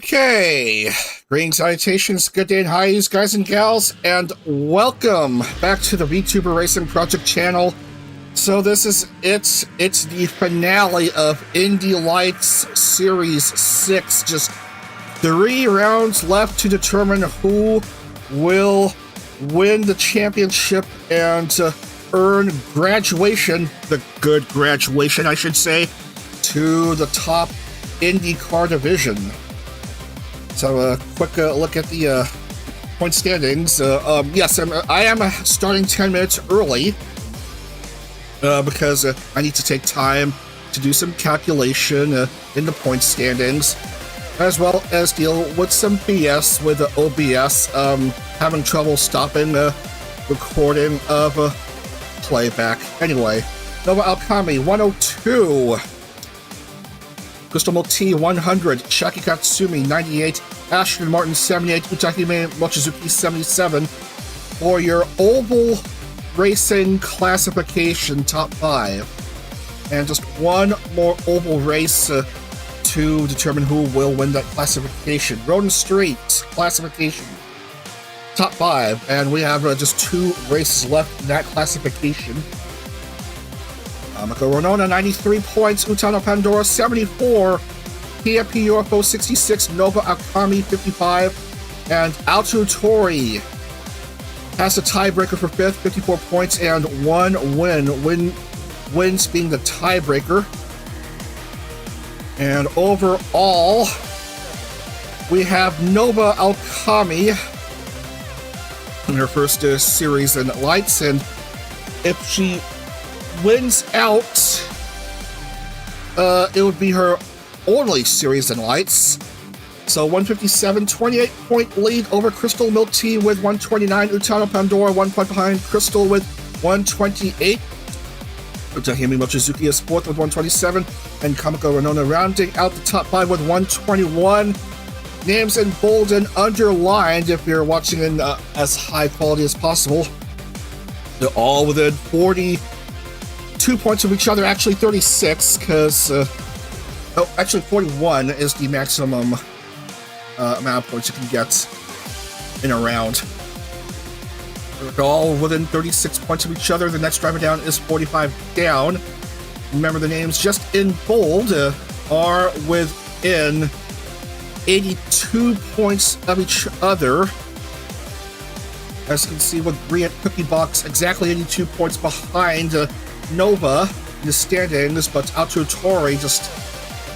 Okay, greetings, salutations, good day and highs, guys and gals, and welcome back to the vTuber Racing Project channel. So this is it's the finale of Indy Lights Series 6. Just 3 rounds left to determine who will win the championship and earn graduation, the good graduation, I should say, to the top IndieCar division. So a quick look at the point standings. Yes, I am starting 10 minutes early because I need to take time to do some calculation in the point standings, as well as deal with some BS with OBS, having trouble stopping recording of playback. Anyway, Nova Alkami 102. Crystal Multi 100, Shaki Katsumi 98, Ashton Martin 78, Utahime Mochizuki 77 for your oval racing classification top 5. And just one more oval race to determine who will win that classification. Road and Street classification top 5, and we have just 2 races left in that classification. Mako Ronona 93 points, Utano Pandora 74, PFP UFO 66, Nova Akami 55, and Alto Tori has the tiebreaker for 5th, 54 points and 1 win. Wins being the tiebreaker. And overall, we have Nova Alkami in her first series in lights, and if she wins out, it would be her only series in lights. So 157, 28 point lead over Crystal Milk Tea with 129, Utano Pandora 1 point behind Crystal with 128. Utahime Mochizuki is 4th with 127, and Kamiko Renona rounding out the top 5 with 121. Names in bold and underlined if you're watching in as high quality as possible. They're all within 42 points of each other, actually 36, because actually 41 is the maximum amount of points you can get in a round. They're all within 36 points of each other. The next driver down is 45 down. Remember, the names just in bold are within 82 points of each other. As you can see with Briant Cookie Box, exactly 82 points behind Nova in the standings, but Alto Tori just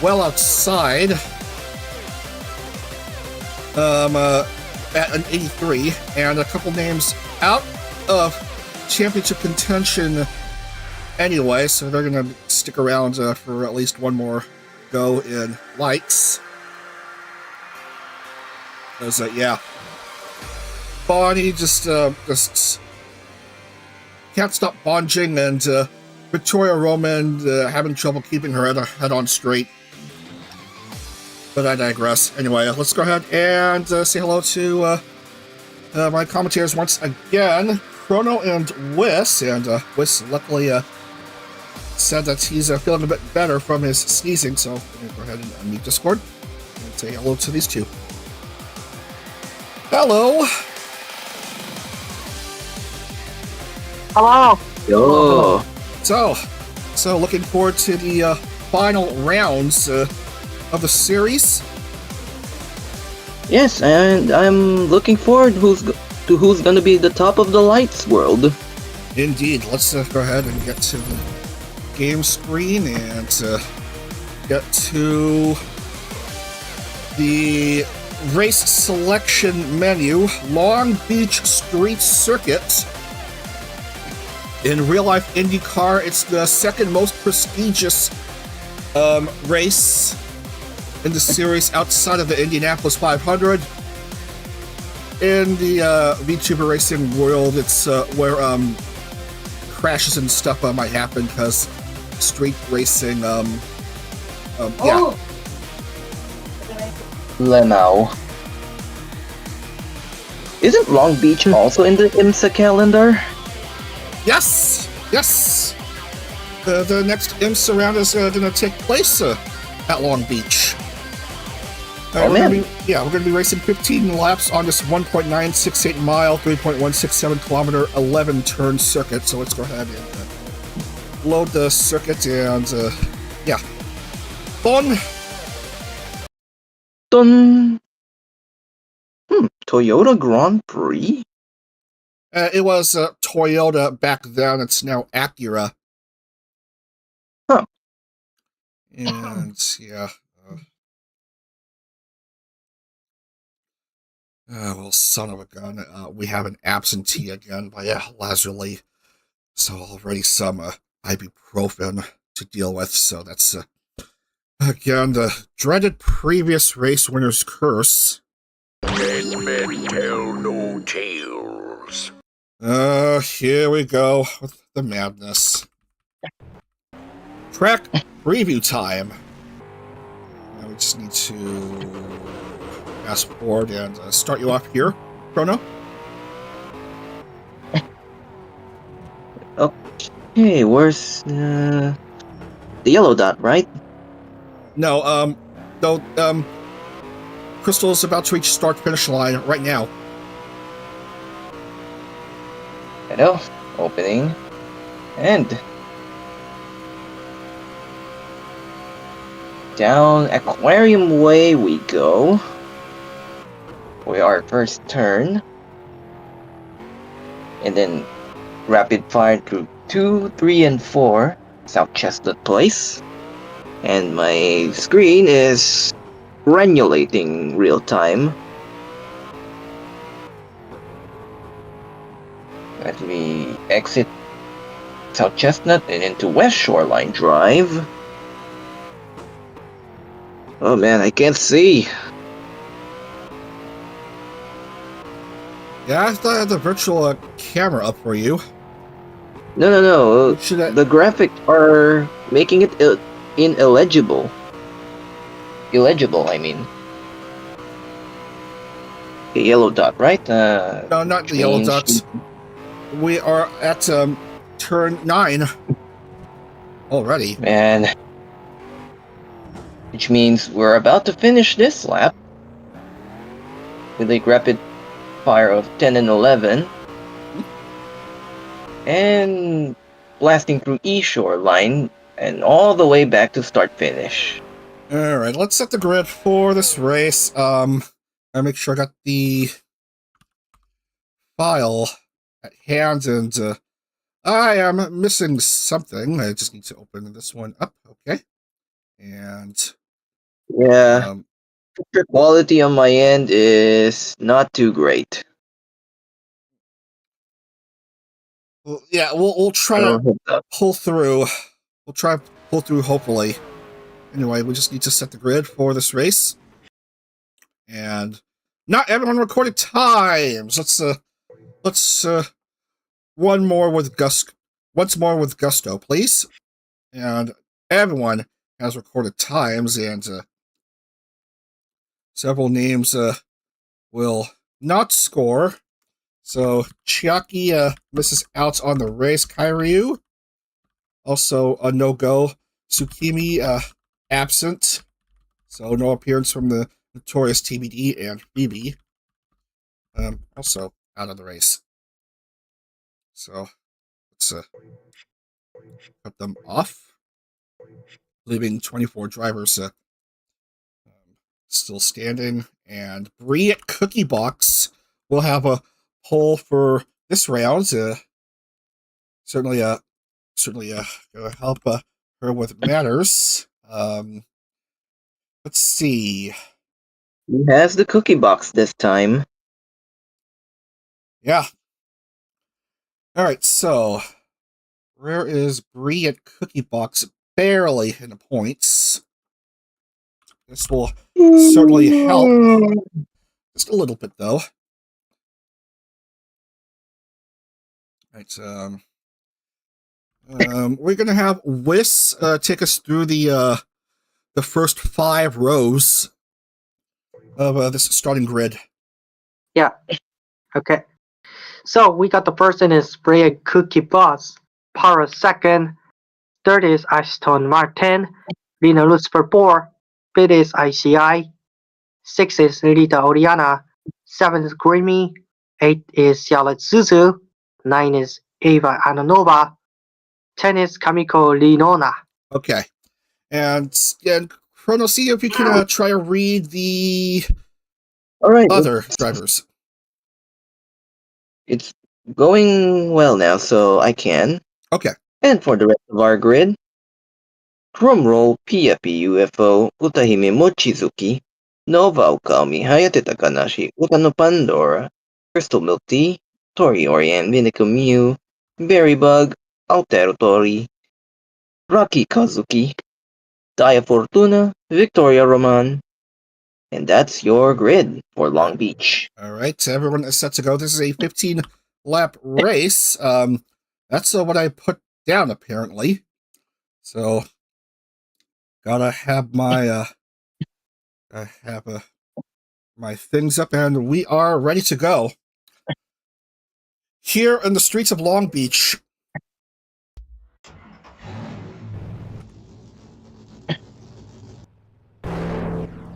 well outside at an 83, and a couple names out of championship contention anyway, so they're gonna stick around for at least one more go in lights. Because yeah, Bonnie just can't stop bonging, and Victoria Roman having trouble keeping her head on straight. But I digress. Anyway, let's go ahead and say hello to my commentators once again, Chrono and Whis. And Whis luckily said that he's feeling a bit better from his sneezing, so I'm going to go ahead and unmute Discord and say hello to these two. Hello! Hello! Yo! So looking forward to the final rounds of the series. Yes, and I'm looking forward to who's gonna be the top of the lights world. Indeed. Let's go ahead and get to the game screen and get to the race selection menu. Long Beach Street Circuit. In real-life IndyCar, it's the second most prestigious race in the series outside of the Indianapolis 500. In the vTuber racing world, it's where crashes and stuff might happen, because street racing, yeah. Leno. Isn't Long Beach also in the IMSA calendar? Yes! The next IMSA round is going to take place at Long Beach. We're gonna be racing 15 laps on this 1.968 mile, 3.167 kilometer, 11 turn circuit. So let's go ahead and load the circuit and yeah, fun. Dun. Toyota Grand Prix. It was Toyota back then. It's now Acura. Huh. And yeah. Well, son of a gun. We have an absentee again by Lazarly. So already some ibuprofen to deal with. So that's again the dreaded previous race winner's curse. Dead men tell no tales. Here we go with the madness. Track preview time. We just need to fast forward and start you off here, Chrono. Okay, where's the yellow dot, right? No, Crystal is about to reach start-finish line right now. Hello, opening, and down Aquarium Way we go. For our first turn, and then rapid fire through 2, 3, and 4, South Chestnut Place, and my screen is granulating real time. As we exit South Chestnut and into West Shoreline Drive. Oh man, I can't see. Yeah, I thought I had the virtual camera up for you. No. The graphics are making it illegible. Illegible, I mean. The yellow dot, right? No, not the yellow dot. We are at turn 9 already. Man. Which means we're about to finish this lap with a rapid fire of 10 and 11. And blasting through East Shoreline and all the way back to start-finish. Alright, let's set the grid for this race. I make sure I got the file at hand, and I am missing something. I just need to open this one up. Okay. And yeah, picture quality on my end is not too great. Well, yeah, we'll try to pull through. We'll try to pull through, hopefully. Anyway, we just need to set the grid for this race. And not everyone recorded times. Let's once more with gusto, please. And everyone has recorded times, and several names will not score. So Chiaki misses out on the race. Kairyu also a no-go. Tsukimi absent, so no appearance from the notorious TBD, and Phoebe also out of the race. So let's cut them off, leaving 24 drivers still standing. And Bree at Cookie Box will have a poll for this round. Certainly gonna help her with matters. Let's see. He has the cookie box this time. Yeah. All right. So where is Bree at Cookie Box? Barely in the points. This will certainly help. Just a little bit, though. Right. We're gonna have Wiss take us through the first 5 rows of this starting grid. Yeah. Okay. So we got the first in is Spray Cookie Boss. Para second. Third is Aston Martin. Lina Lucifer 4. Fifth is ICI. 6 is Rita Oriana, 7 is Grammy, 8 is Xiaolet Suzu, 9 is Ava Ananova, 10 is Kamiko Linona. Okay. And Chrono, see if you can try to read the All right. other drivers. It's going well now, so I can. Okay. And for the rest of our grid, drumroll Piapi UFO, Utahime Mochizuki, Nova Okami, Hayate Takanashi, Utano Pandora, Crystal Milk Tea, Tori Orion, Vinica Mew, Berry Bug, Altero Tori, Rocky Kazuki, Dia Fortuna, Victoria Roman, and that's your grid for Long Beach. All right. Everyone is set to go. This is a 15-lap race. That's what I put down, apparently. So, gotta have my my things up, and we are ready to go. Here in the streets of Long Beach. Now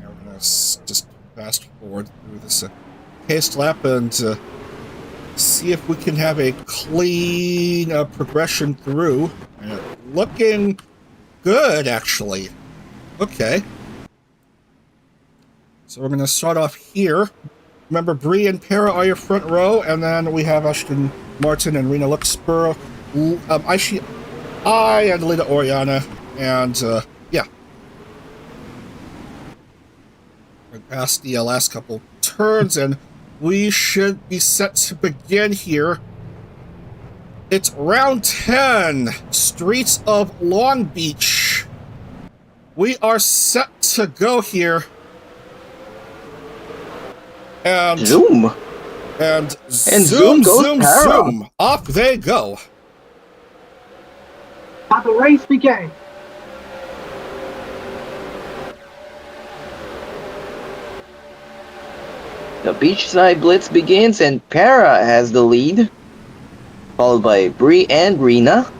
we're gonna just fast forward through this paced lap and see if we can have a clean progression through. Looking good, actually. Okay. So we're going to start off here. Remember, Bree and Para are your front row, and then we have Ashton Martin and Rena Luxburg, Aishi I and Lita Oriana, and yeah. We're past the last couple turns, and we should be set to begin here. It's round 10, Streets of Long Beach. We are set to go here. And Zoom! And Zoom zoom, goes zoom, Para. zoom. Off they go. Let the race begin. The beachside blitz begins and Para has the lead, followed by Bree and Rena.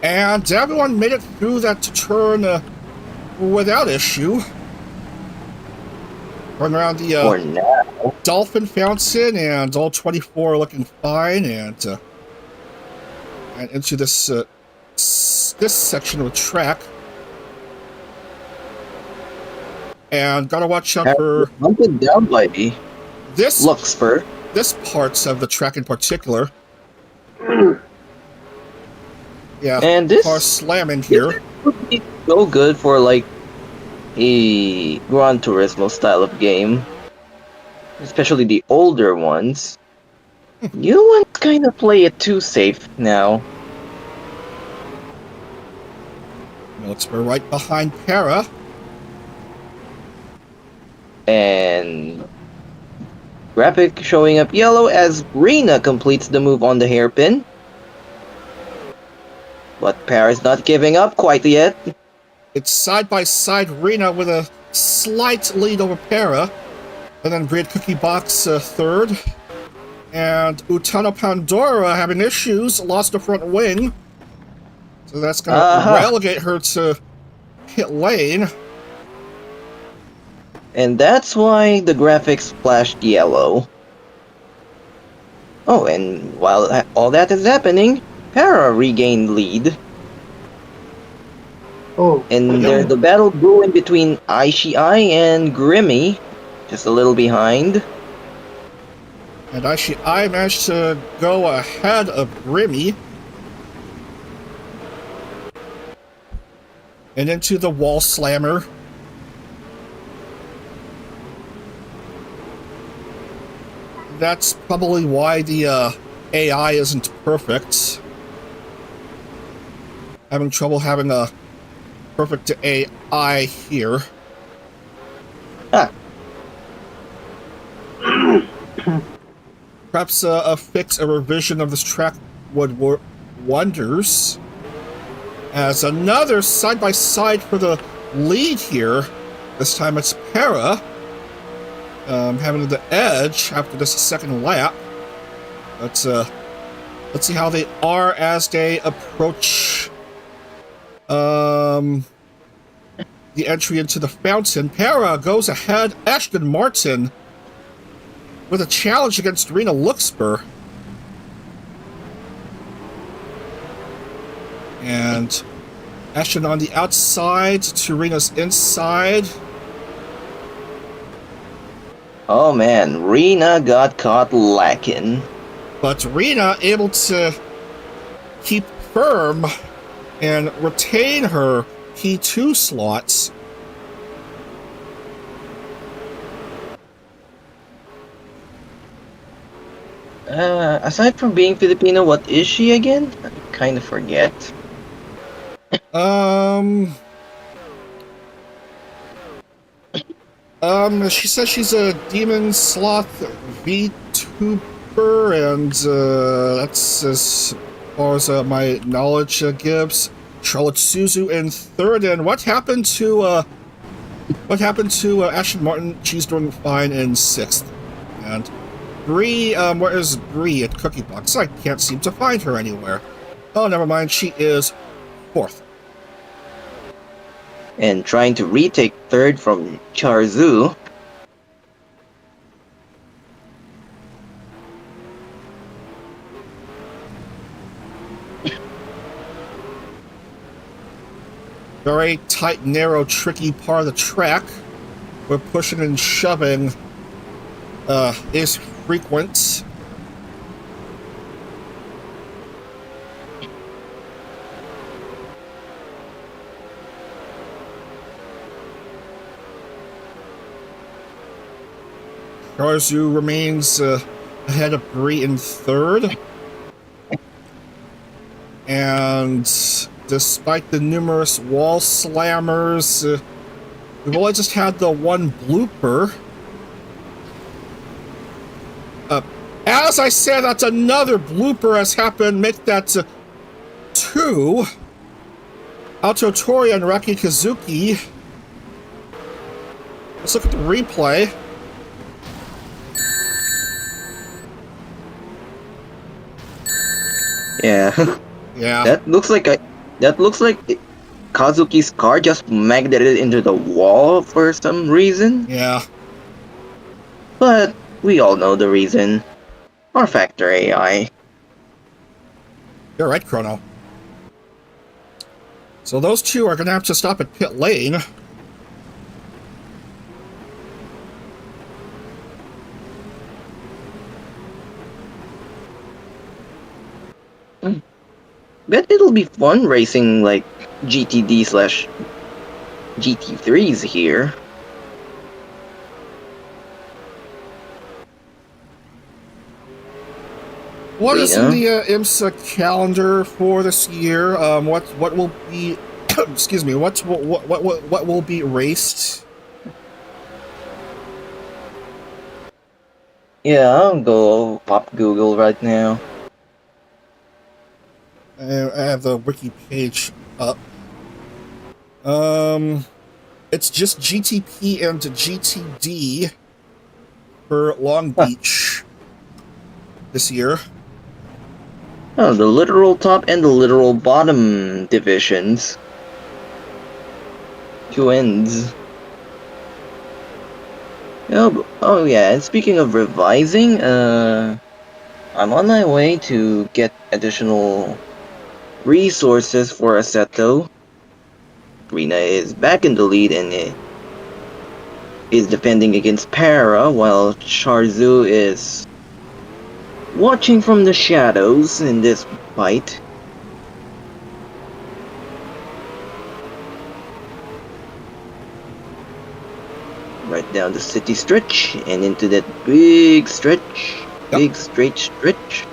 And everyone made it through that turn without issue. Going around the For now. Dolphin Fountain, and all 24 looking fine, and into this this section of the track. And gotta watch out for Hunted down by this Luxfer. this parts of the track in particular. Yeah, And this car slamming here. would be so good for like a Gran Turismo style of game, especially the older ones. New ones kind of play it too safe now. We're right behind Para. And graphic showing up yellow as Rena completes the move on the hairpin. But Para's not giving up quite yet. It's side-by-side Rena with a slight lead over Para. And then Bread Cookie Box third. And Utano Pandora having issues, lost the front wing. So that's going to relegate her to pit lane. And that's why the graphics flashed yellow. Oh, and while all that is happening, Para regained lead. Oh, And there's the battle brewing between Aishi and Grimmy, just a little behind. And actually, I managed to go ahead of Grimmy. And into the wall slammer. That's probably why the AI isn't perfect. Having trouble having a perfect AI here. Ah. Perhaps a fix, a revision of this track would work wonders. As another side-by-side for the lead here. This time it's Para. Having the edge after this second lap. Let's see how they are as they approach the entry into the fountain. Para goes ahead. Ashton Martin with a challenge against Rena Luxper. And Ashton on the outside, Rena's inside. Oh man, Rena got caught lacking. But Rena able to keep firm and retain her P2 slots. Aside from being Filipino, what is she again? I kind of forget. She says she's a Demon Sloth VTuber, and that's as far as my knowledge gives. Charlotte Suzu in third, and what happened to Ashton Martin? She's doing fine in sixth. And Bree, where is Bree at Cookie Box? I can't seem to find her anywhere. Oh, never mind, she is fourth. And trying to retake third from Charzu. Very tight, narrow, tricky part of the track. We're pushing and shoving is frequent. Charzu remains ahead of Bree in third. And despite the numerous wall slammers, we've only just had the one blooper. As I said, that's another blooper has happened. Make that 2. Alto Tori and Raki Kazuki. Let's look at the replay. Yeah. Yeah. That looks like Kazuki's car just magneted into the wall for some reason. Yeah. But we all know the reason. Our factor AI. You're right, Chrono. So those two are going to have to stop at pit lane. Bet it'll be fun racing like GTD slash GT3s here. What is in the IMSA calendar for this year? What will be? Excuse me. What will be raced? Yeah, I'll go pop Google right now. I have the wiki page up. It's just GTP and GTD for Long Beach this year. Oh, the literal top and the literal bottom divisions. Two ends. Oh yeah, and speaking of revising, I'm on my way to get additional resources for Assetto. Rena is back in the lead and is defending against Para, while Charzu is watching from the shadows in this fight. Right down the city stretch and into that big stretch. Yep. Big straight stretch.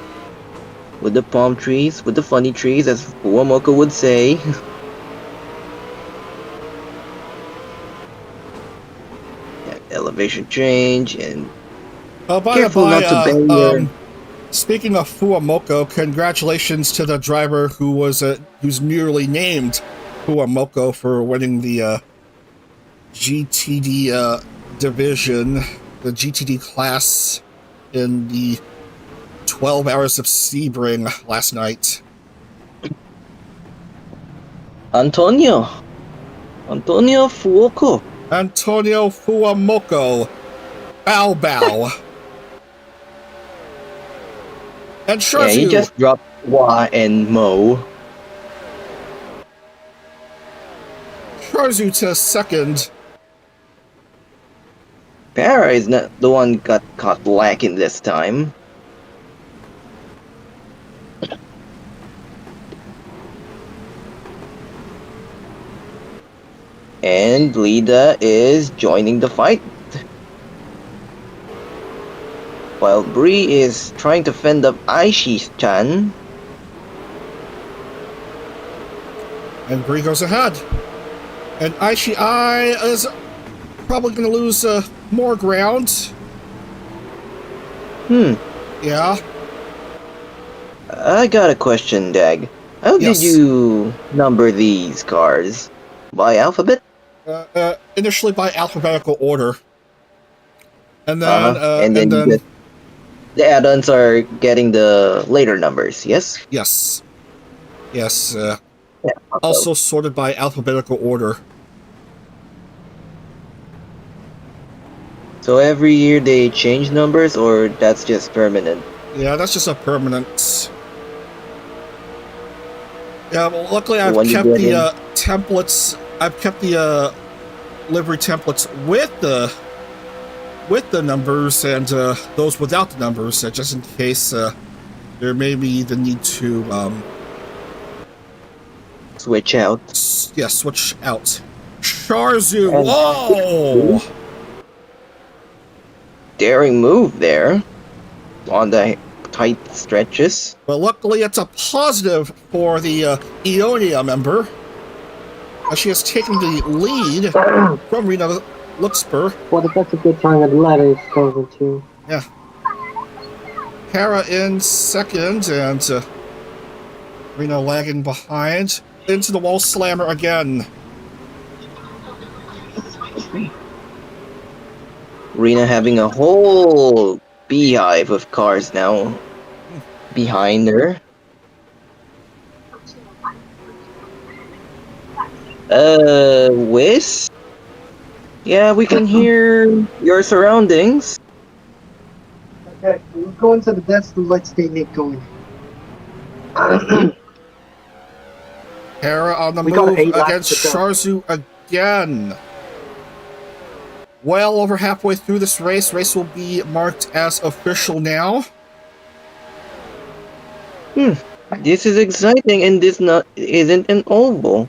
With the palm trees, with the funny trees, as Fuamoko would say. Elevation change and careful not to bang your... Speaking of Fuamoko, congratulations to the driver who was who's newly named Fuamoko for winning the GTD division, the GTD class in the 12 Hours of Sebring last night. Antonio. Antonio Fuoco. Antonio Fuamoko. Bow Bow. And Yeah, he Sharzu. just dropped Wa and Mo. Sharzu to second. Para is not the one got caught lacking this time. And Lida is joining the fight. While Bree is trying to fend up Aishi-chan. And Bree goes ahead. And Aishi I is probably going to lose more ground. Yeah. I got a question, Dag. How Yes. did you number these cars? By alphabet? Initially by alphabetical order. And then, and then the add-ons are getting the later numbers, yes? Yes. Yes. Yeah, Also sorted by alphabetical order. So every year they change numbers, or that's just permanent? Yeah, that's just a permanent. Yeah, well, luckily I've When you kept get the templates. I've kept the livery templates with the numbers and those without the numbers, just in case there may be the need to switch out. Yeah, switch out. Sharzu, whoa! Daring move there on the tight stretches. But luckily it's a positive for the Ionia member. She has taken the lead from Rena Luxper. Well, that's a good time at the ladder is going to. Yeah. Hera in second, and Rena lagging behind. Into the wall slammer again. Rena having a whole beehive of cars now behind her. Whis? Yeah, we can hear your surroundings. Okay, we're going to the desk and let's get it going. Hera on the We got move 8 laps against to go. Sharzu again. Well over halfway through this race. Race will be marked as official now. This is exciting, and this isn't an oval.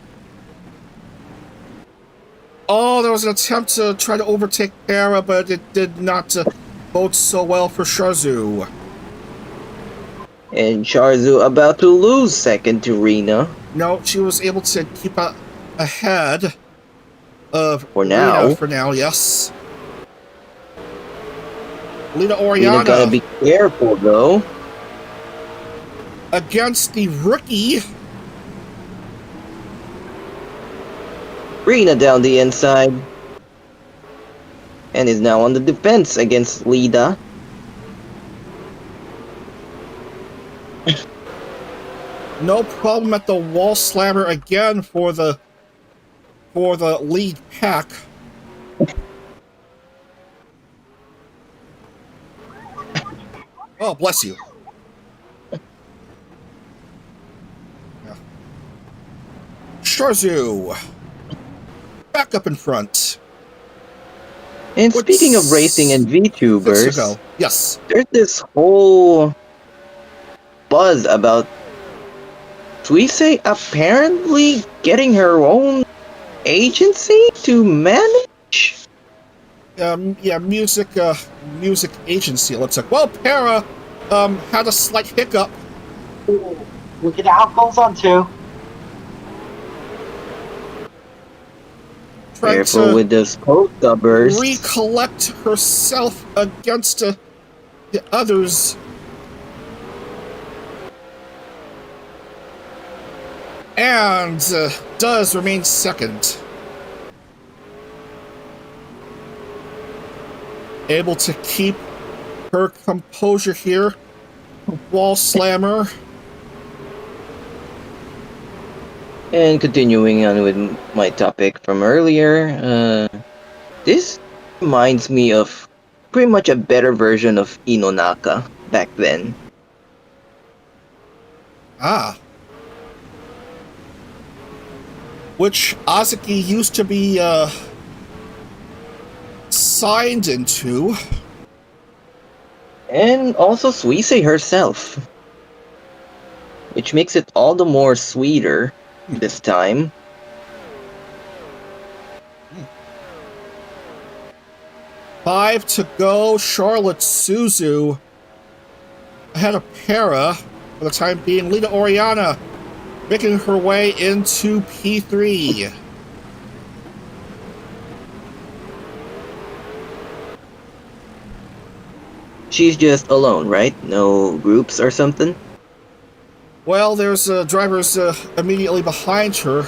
Oh, there was an attempt to try to overtake Hera, but it did not bode so well for Sharzu. And Sharzu about to lose second to Rena. No, she was able to keep ahead of For now. Rena for now, yes. Lina Rena Oriana gotta be careful though. against the rookie. Rena down the inside. And is now on the defense against Lida. No problem at the wall slammer again for the lead pack. Oh, bless you. Yeah. Sharzu back up in front. And speaking of racing and VTubers, yes, there's this whole buzz about Suisse apparently getting her own agency to manage? yeah, music agency. Let's say. Well, Para had a slight hiccup. Look at how it goes on too. Careful with those polka bursts. Recollect herself against the others. And does remain second. Able to keep her composure here. Wall slammer. And continuing on with my topic from earlier, this reminds me of pretty much a better version of Inonaka back then. Ah. Which Azuki used to be signed into. And also Suisei herself. Which makes it all the more sweeter this time. Five to go. Charlotte Suzu ahead of Para for the time being. Lita Oriana making her way into P3. She's just alone, right? No groups or something? Well, there's drivers immediately behind her.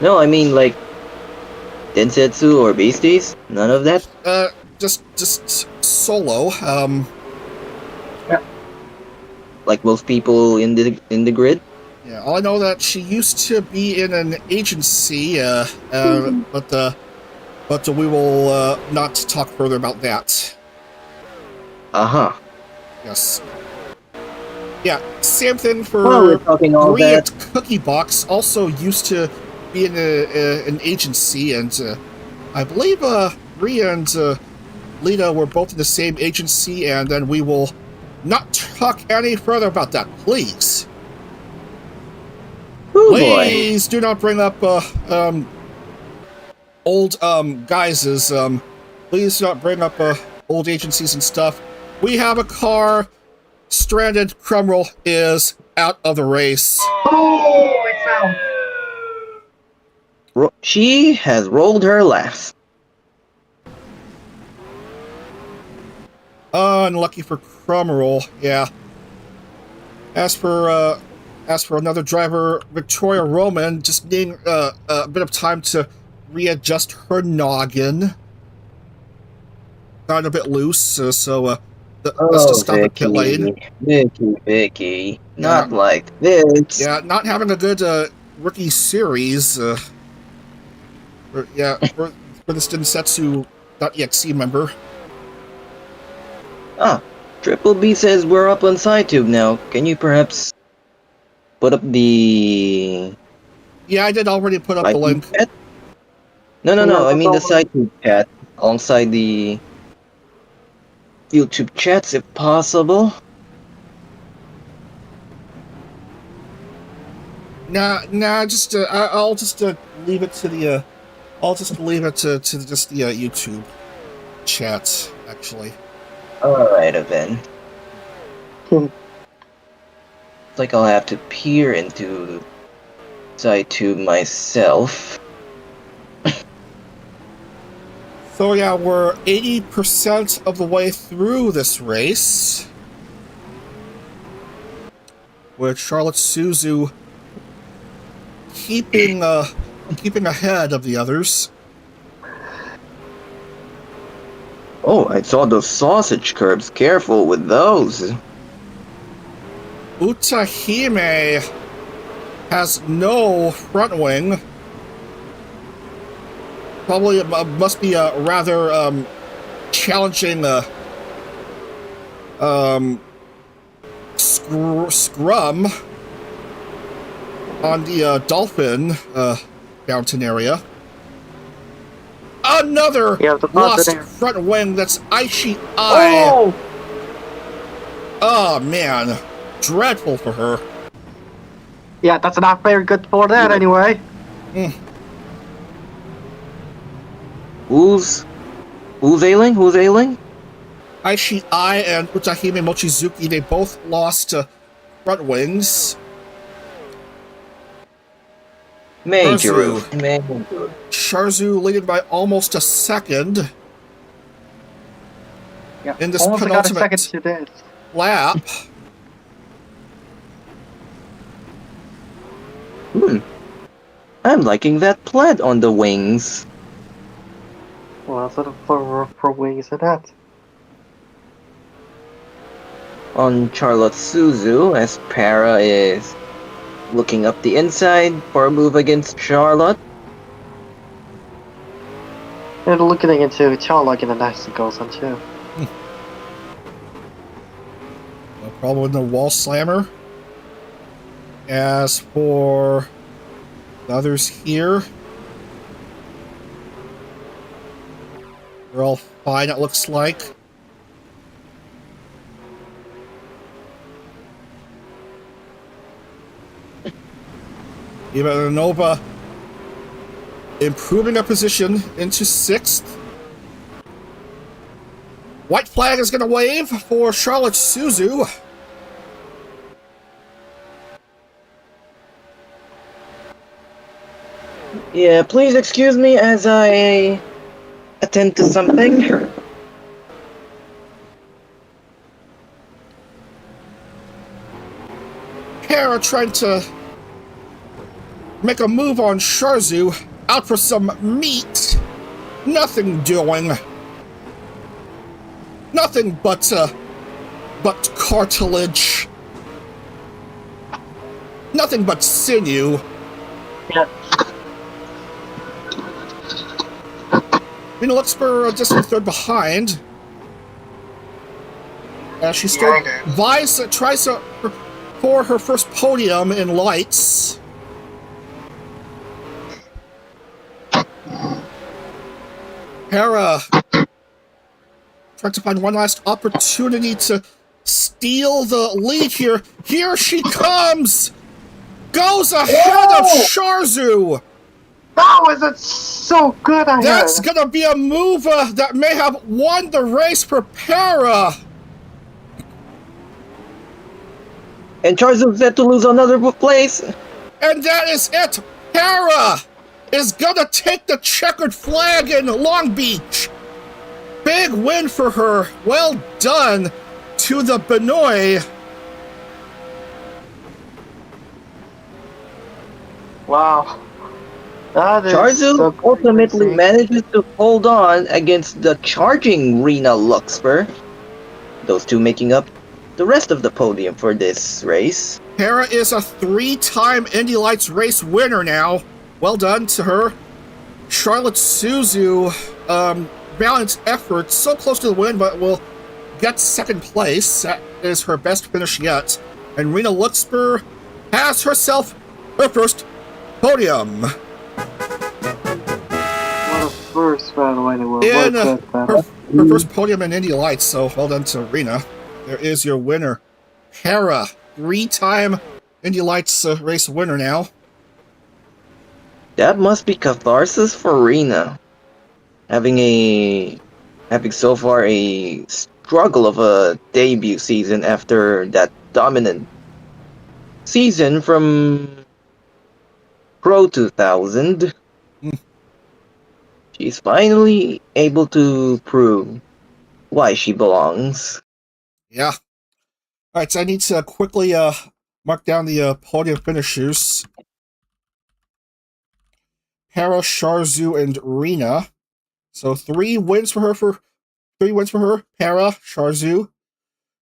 No, I mean like Densetsu or Beasties? None of that? Just solo. Like most people in the grid? Yeah, all I know that she used to be in an agency, but we will not talk further about that. Uh-huh. Yes. Yeah, same thing for We're talking all Bree that. at Cookie Box, also used to be in an agency, and I believe Bree and Lita were both in the same agency, and then we will not talk any further about that, please. Oh Please do not bring up old guises. Please do not bring up old agencies and stuff. We have a car. Stranded Crumroll is out of the race. Oh, it's out. She has rolled her last. Unlucky for Crumroll, yeah. As for another driver, Victoria Roman, just needing a bit of time to readjust her noggin. Got a bit loose, so let's just stop at pit lane. Vicky, not like this. Yeah, not having a good rookie series. For this Densetsu.exe member. Ah, Triple B says we're up on SciTube now. Can you perhaps put up the... Yeah, I did already put up the link. Chat? No, I mean the SciTube chat alongside the YouTube chats if possible. Nah, just I'll just leave it to the just the YouTube chat, actually. Alright then. It's like I'll have to peer into SciTube myself. So yeah, we're 80% of the way through this race, with Charlotte Suzu keeping ahead of the others. Oh, I saw those sausage curbs. Careful with those. Utahime has no front wing. Probably must be a rather challenging scrum on the Dolphin mountain area. Another lost front wing. That's Aishi I. Oh man, dreadful for her. Yeah, that's not very good for that anyway. Who's ailing? Who's ailing? Aishi I and Utahime Mochizuki, they both lost front wings. Major. Sharzu leading by almost a second. Yeah, in this almost got a second penultimate to this. lap. I'm liking that plaid on the wings. Well, sort of for wings of that. On Charlotte Suzu, as Para is Looking up the inside for a move against Charlotte. And looking into Charlotte in the next goes on too. No problem with the wall slammer. As for the others here, they're all fine, it looks like. Ivanova improving their position into 6th. White flag is going to wave for Charlotte Suzu. Yeah, please excuse me as I attend to something. Hera trying to make a move on Sharzu. Out for some meat. Nothing doing. Nothing but cartilage. Nothing but sinew. Yeah. Rena Luxfer just in 3rd behind. As she still tries to for her first podium in lights. Hera trying to find one last opportunity to steal the lead here. Here she comes! Goes ahead of Sharzu! That was so good ahead. That's gonna be a move that may have won the race for Hera. And Charzu's set to lose another place. And that is it. Hera is gonna take the checkered flag in Long Beach. Big win for her. Well done to the Benoit. Wow. That is Charzu so ultimately crazy. manages to hold on against the charging Rena Luxfer. Those two making up the rest of the podium for this race. Hera is a 3-time Indy Lights race winner now. Well done to her. Charlotte Suzu, valiant effort, so close to the win, but will get 2nd place. That is her best finish yet. And Rena Luxfer has herself her first podium. What a first, by the way, they were. In What a good her battle. first podium in Indy Lights, so well done to Rena. There is your winner, Hera, 3-time Indy Lights race winner now. That must be catharsis for Rena. Having so far a struggle of a debut season after that dominant season from Pro 2000. She's finally able to prove why she belongs. Yeah. Alright, so I need to quickly mark down the podium finishers. Hera, Sharzu, and Rena. So 3 wins for her. Hera, Sharzu.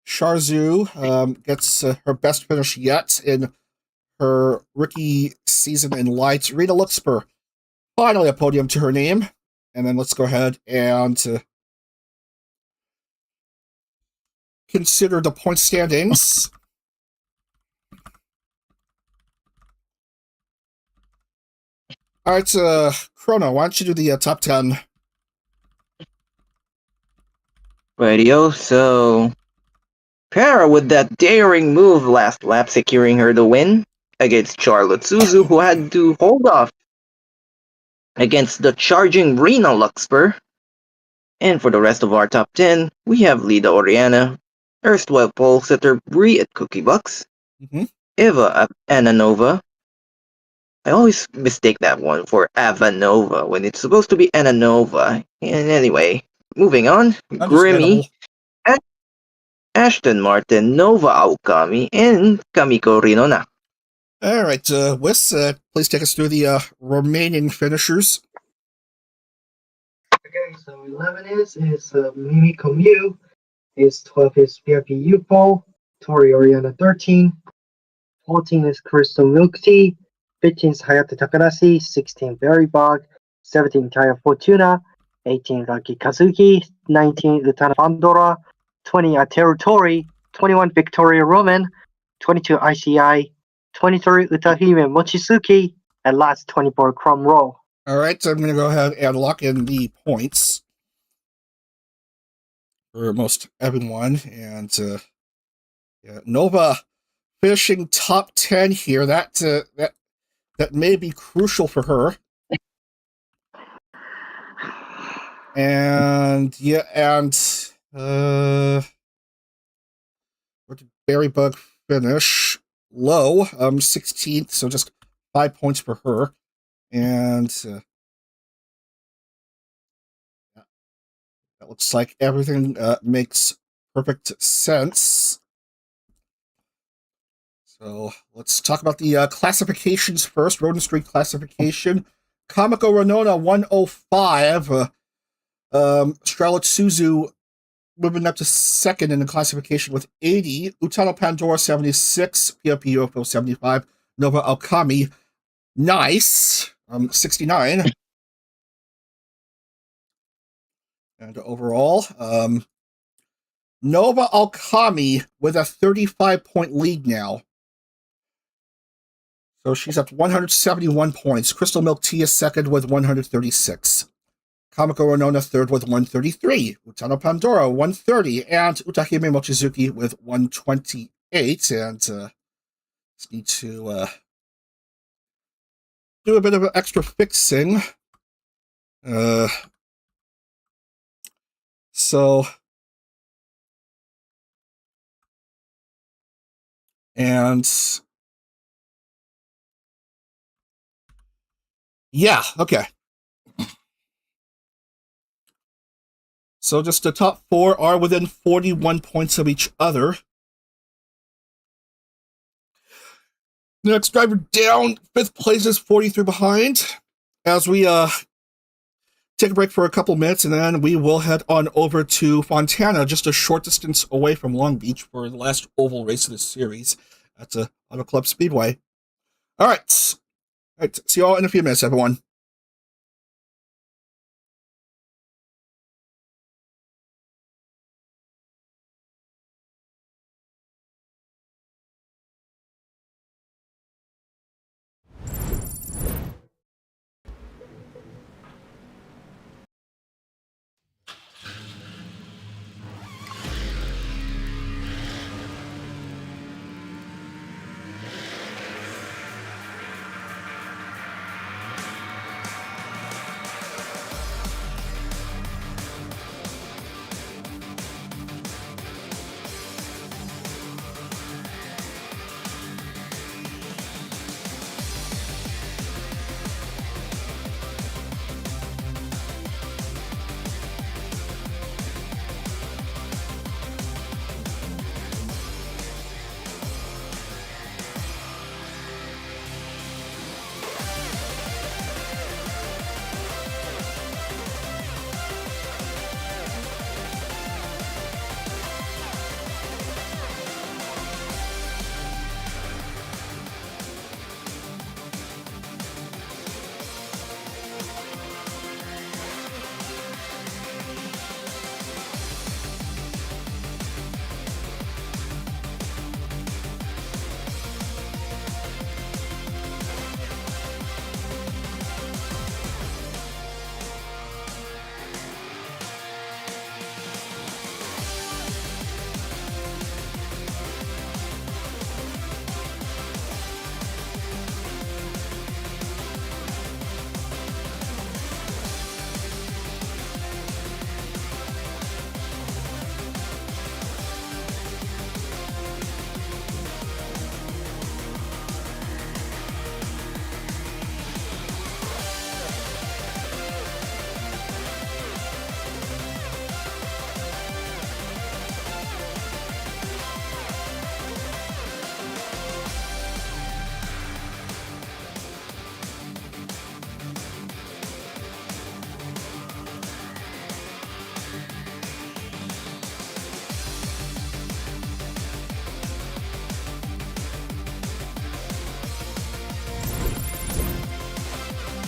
Sharzu gets her best finish yet in her rookie season in lights. Rena Luxfer, finally a podium to her name. And then let's go ahead and consider the point standings. All right, Chrono, why don't you do the top 10? Radio, so Para with that daring move last lap securing her the win against Charlotte Suzu, who had to hold off against the charging Rena Luxfer. And for the rest of our top 10, we have Lida Oriana, erstwhile pole setter Brie at Cookie Bucks, Eva Ananova. I always mistake that one for Avanova when it's supposed to be Ananova. And anyway, moving on, Grimmy, Ashton Martin, Nova Aokami, and Kamiko Rinona. All right, Wiss, please take us through the remaining finishers. Okay, so 11 is Mimi Commute, is 12 is BRP UFO, Tori Oriana 13, 14 is Crystal Milk Tea, 15 is Hayate Takanashi, 16 Berry Bog, 17 Kaya Fortuna, 18 Lucky Kazuki, 19 Utana Pandora, 20 Territory, 21 Victoria Roman, 22 ICI, 23 Utahime Mochizuki, and last 24 Chrome Roll. All right, so I'm going to go ahead and lock in the points for most everyone. And yeah, Nova finishing top 10 here. That may be crucial for her. And yeah, and where did Berry Bug finish? Low, 16th, so just 5 points for her. And that looks like everything makes perfect sense. So let's talk about the classifications first. Road and Street classification. Kamiko Renona 105. Strelitz Suzu moving up to second in the classification with 80. Utano Pandora 76. PFP UFO 75. Nova Alkami, nice, 69. And overall, Nova Alkami with a 35-point lead now. So she's up 171 points. Crystal Milk Tea is second with 136. Kamiko Renona third with 133. Utano Pandora 130. And Utahime Mochizuki with 128. And just need to do a bit of extra fixing. So, and yeah, okay. So just the top four are within 41 points of each other. The next driver down, fifth place is 43 behind. As we take a break for a couple minutes, and then we will head on over to Fontana, just a short distance away from Long Beach for the last oval race of this series at Auto Club Speedway. All right. See you all in a few minutes, everyone.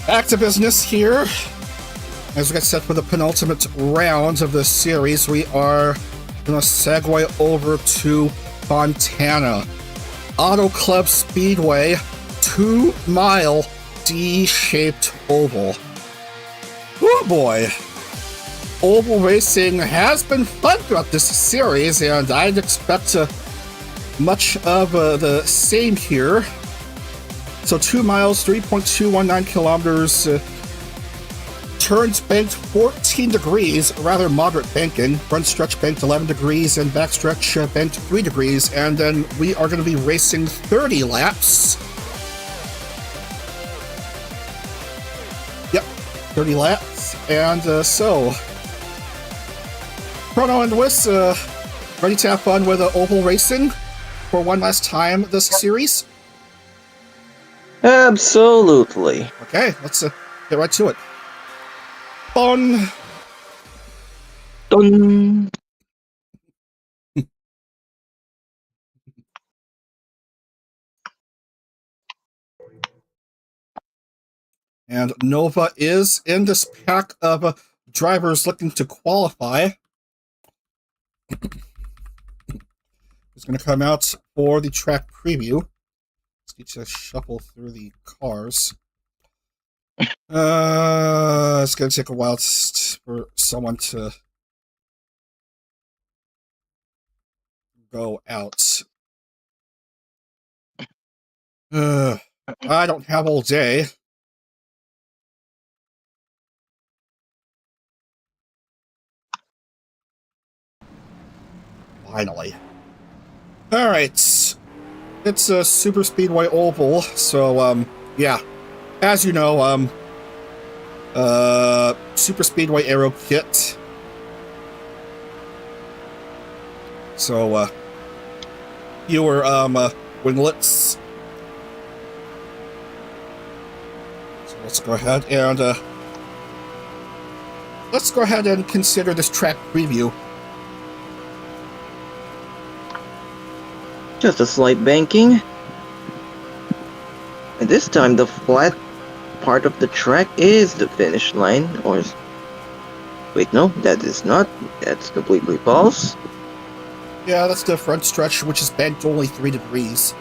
Back to business here. As we get set for the penultimate round of this series, we are going to segue over to Fontana. Auto Club Speedway, 2-mile D-shaped oval. Oh boy. Oval racing has been fun throughout this series, and I'd expect much of the same here. So 2 miles, 3.219 kilometers, turns banked 14 degrees, rather moderate banking. Front stretch banked 11 degrees, and back stretch banked 3 degrees. And then we are going to be racing 30 laps. Yep, 30 laps. And so, Chrono and Wiss, ready to have fun with oval racing for one last time this series? Absolutely. Okay, let's get right to it. Fun. Dun. And Nova is in this pack of drivers looking to qualify. It's going to come out for the track preview. Let's need to shuffle through the cars. It's going to take a while for someone to go out. I don't have all day. Finally. Alright. It's a Super Speedway Oval, so, yeah. As you know, Super Speedway Aero Kit. So, fewer, winglets. So let's go ahead and consider this track preview. Just a slight banking. And this time the flat part of the track is the finish line, or... Wait, no, that is not. That's completely false. Yeah, that's the front stretch, which is banked only 3 degrees.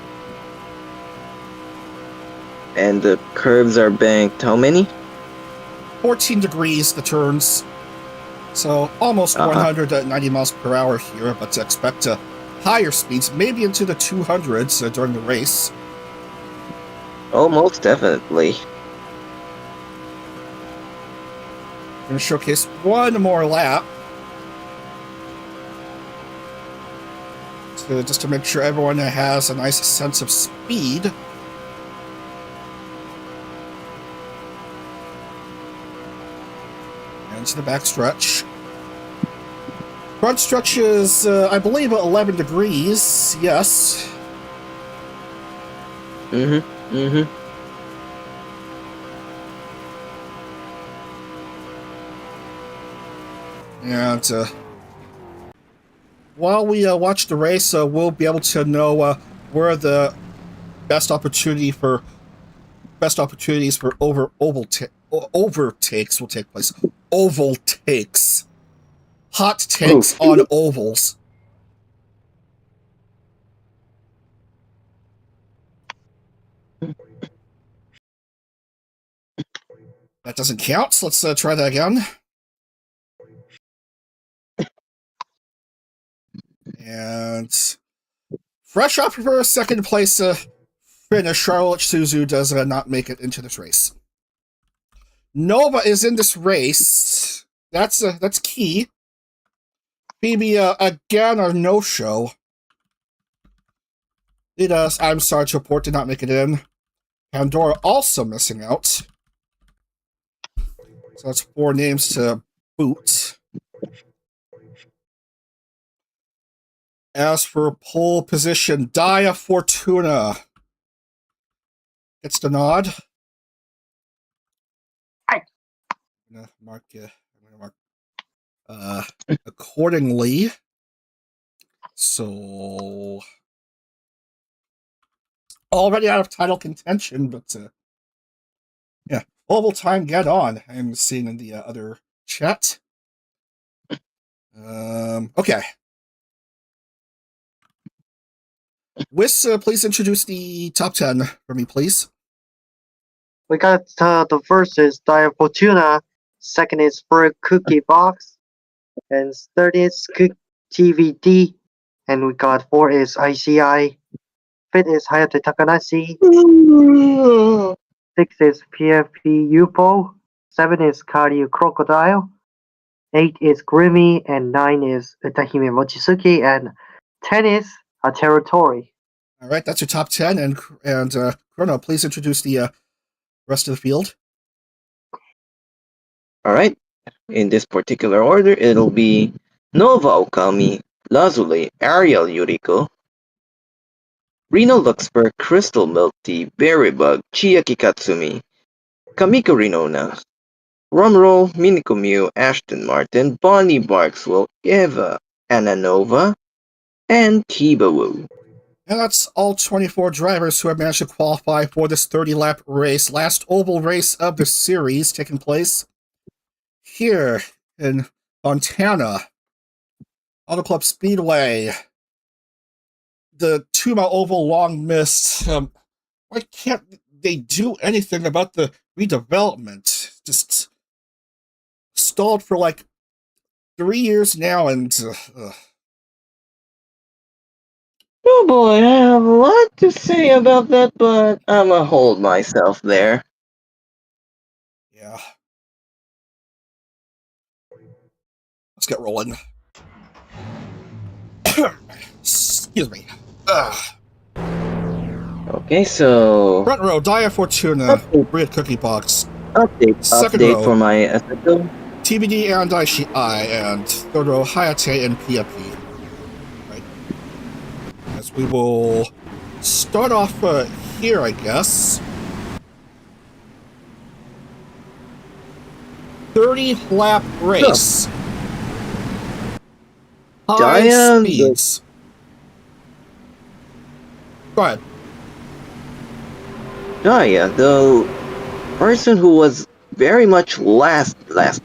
And the curves are banked how many? 14 degrees, the turns. So, almost 190 miles per hour here, but to expect higher speeds, maybe into the 200s during the race. Oh, most definitely. I'm going to showcase one more lap. Just to make sure everyone has a nice sense of speed. And to the back stretch. Front stretch is, I believe, 11 degrees. Yes. And while we watch the race, we'll be able to know where the best opportunities for overtakes will take place. Oval takes. Hot takes on ovals. That doesn't count, so let's try that again. And fresh off of her second place finish, Charlotte Suzu does not make it into this race. Nova is in this race. That's key. Phoebe, again, a no-show. I'm sorry to report, did not make it in. Pandora also missing out. So that's 4 names to boot. As for pole position, Dia Fortuna gets the nod. I'm gonna mark accordingly. So already out of title contention, but yeah. Oval time, get on. I'm seeing in the other chat. Okay. Whis, please introduce the top 10 for me, please. We got the first is Diet Fortuna, second is Fruit Cookie Box, and third is TVD, and we got four is ICI, fifth is Hayate Takanashi, six is PFP UFO, seven is Karyu Crocodile, eight is Grimmy, and nine is Utahime Mochizuki, and 10 is a Territory. All right, that's your top 10. And Chrono, please introduce the rest of the field. Alright, in this particular order, it'll be Nova Okami, Lazuli, Ariel Yuriko, Reno Luxper, Crystal Milk Tea, Berry Bug, Chiaki Katsumi, Kamiko Rinona, Rumroll, Miniko Mew, Ashton Martin, Bonnie Barkswell, Eva Ananova, and Kibawu. And that's all 24 drivers who have managed to qualify for this 30-lap race, last oval race of the series, taking place here in Fontana, Auto Club Speedway. The 2-mile oval long missed. Why can't they do anything about the redevelopment? Just stalled for like 3 years now, and Oh boy, I have a lot to say about that, but I'ma hold myself there. yeah. Let's get rolling. Excuse me. Okay, so Front row, Dia Fortuna, Brit Cookie Box. Second update row, for my Assetto. TBD and Daishi I, and third row, Hayate and PFP. Right. As we will start off here, I guess. 30-lap race. High Giant- speeds. Go ahead. Gaia, the person who was very much last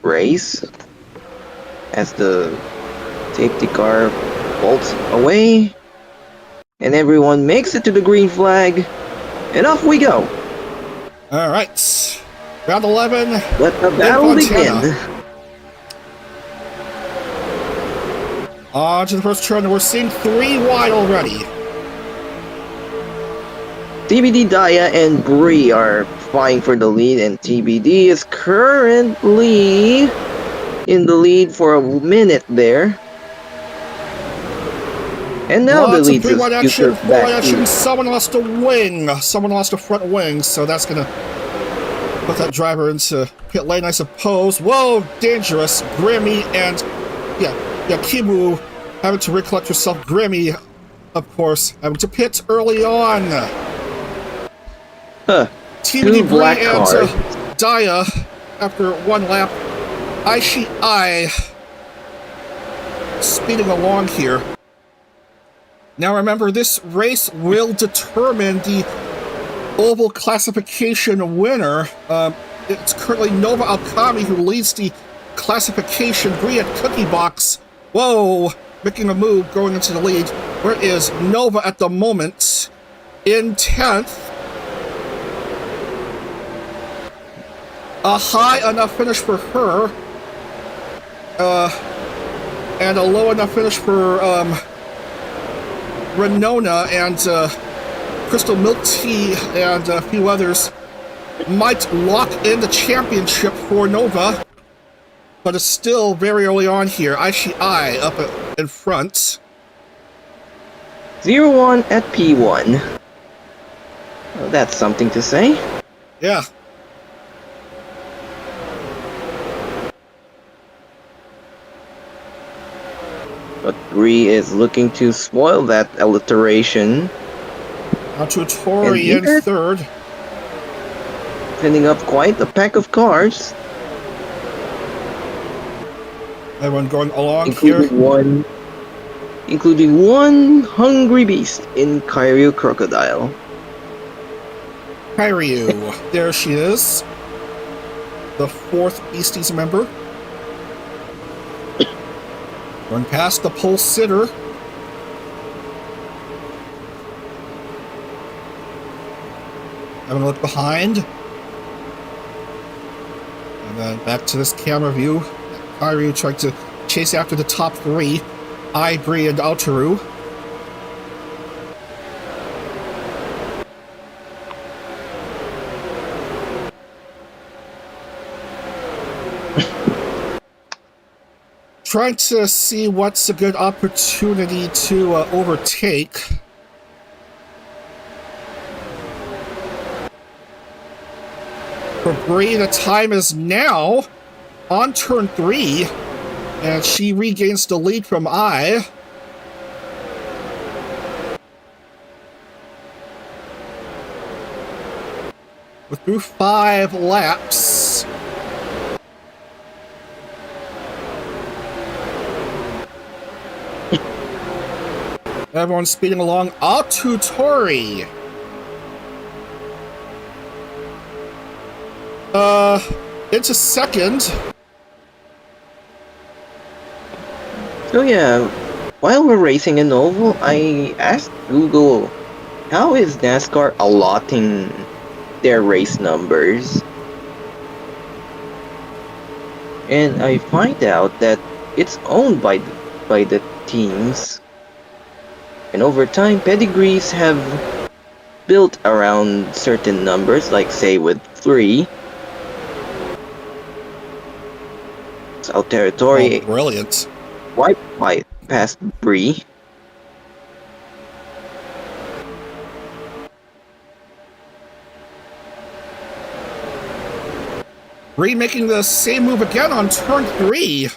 race, as the safety car bolts away, and everyone makes it to the green flag, and off we go. All right. Round 11. Let the battle Fontana. begin. On to the first turn, and we're seeing 3 wide already. TBD, Daya, and Bree are vying for the lead, and TBD is currently in the lead for a minute there. And now Lots the of lead 3 wide is action, 4 back wide action. to Someone lost a wing. Someone lost a front wing, so that's going to put that driver into pit lane, I suppose. Whoa, dangerous. Grammy and, yeah, Kimu having to recollect herself. Grammy, of course, having to pit early on. TBD black Bree and cars. Daya, after 1 lap. Aishi I speeding along here. Now remember, this race will determine the oval classification winner. It's currently Nova Okami who leads the classification. Bree at Cookie Box. Whoa, making a move, going into the lead. Where is Nova at the moment? In 10th. A high enough finish for her. And a low enough finish for Renona and Crystal Milk Tea and a few others might lock in the championship for Nova, but it's still very early on here. Aishi I up in front. 0-1 at P1. Well, that's something to say. Yeah. But Bree is looking to spoil that alliteration, Now to Tori And in here- third. sending up quite a pack of cars, Everyone going along including here. one hungry beast in Kyryu Crocodile. Hiryu. There she is. the fourth Beasties member. Run past the pole sitter. Having a look behind. And then back to this camera view. Kyryu trying to chase after the top three. Bree, and Aotaru. Trying to see what's a good opportunity to overtake. For Bree, the time is now on turn 3, and she regains the lead from With through 5 laps. Everyone's speeding along. Tori. Into second. So yeah, while we're racing in Oval, I asked Google, how is NASCAR allotting their race numbers? And I find out that it's owned by the teams. And over time, pedigrees have built around certain numbers, like say with 3. South Territory. Oh, brilliant. Wiped past Bree. Bree making the same move again on turn 3.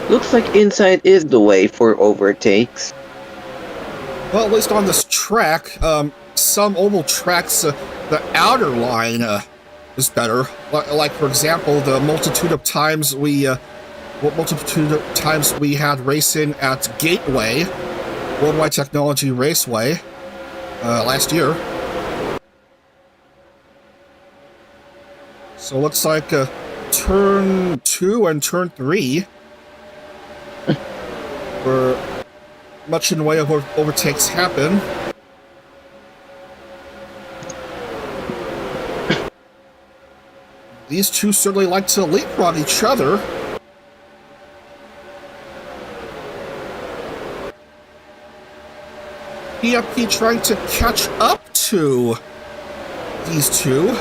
Looks like inside is the way for overtakes. Well, at least on this track, some oval tracks, the outer line is better. Like for example, the multitude of times we had racing at Gateway, Worldwide Technology Raceway, last year. So looks like turn 2 and turn 3 where much in the way of overtakes happen. These two certainly like to leapfrog each other. PFP trying to catch up to these two.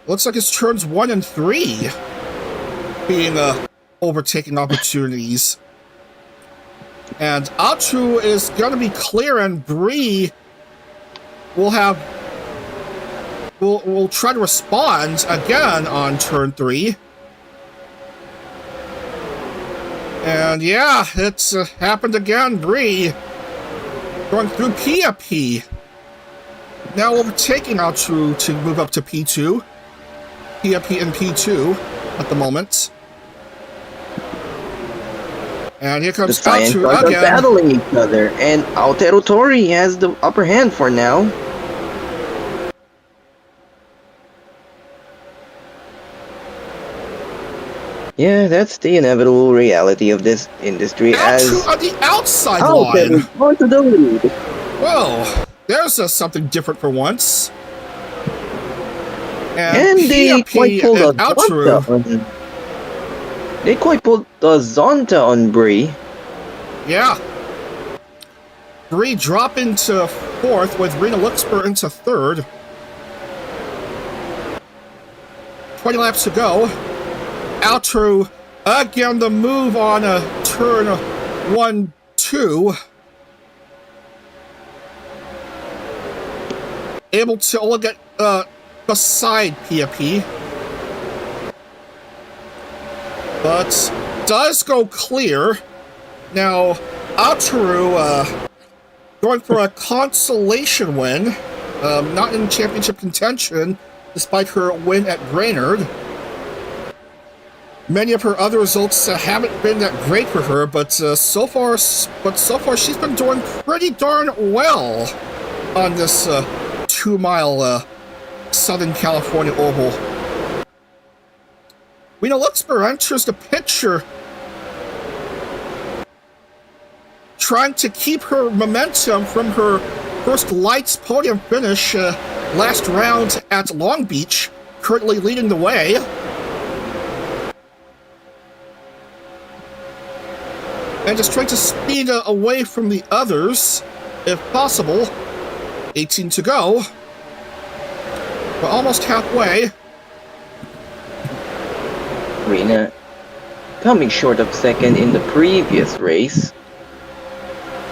Looks like it's turns 1 and 3 being overtaking opportunities. And Atu is going to be clear, and Bree will try to respond again on turn 3. And yeah, it's happened again. Bree going through PFP. Now overtaking Atu to move up to P2. PFP and P2 at the moment. And here comes Atu again. Battling each other, and Aoteru Tori has the upper hand for now. Yeah, that's the inevitable reality of this industry. Atu on the outside line. On to the lead. Whoa, there's something different for once. And they quite pulled a Zonta on Bree. Yeah. Bree drop into 4th with Rena Luxper into 3rd. 20 laps to go. Aotaru again the move on a turn 1-2. Able to only get beside PFP. But does go clear. Now, Aotaru going for a consolation win. Not in championship contention, despite her win at Brainerd. Many of her other results haven't been that great for her, but so far she's been doing pretty darn well on this 2-mile Southern California oval. Rena Luxembourg enters the picture, trying to keep her momentum from her first lights podium finish last round at Long Beach, currently leading the way. And just trying to speed away from the others, if possible. 18 to go. We're almost halfway. Rena coming short of second in the previous race.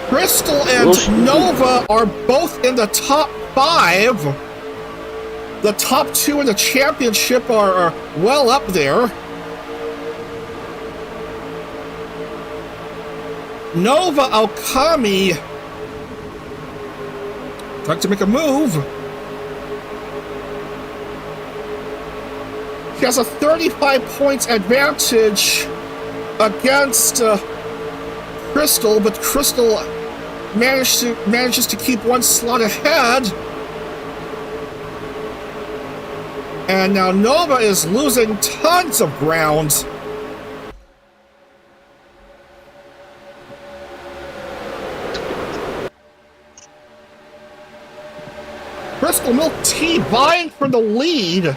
Crystal and Nova are both in the top 5. The top 2 in the championship are well up there. Nova Alkami trying to make a move. He has a 35 points advantage against Crystal, but Crystal manages to keep one slot ahead. And now Nova is losing tons of ground. Crystal Milk Tea vying for the lead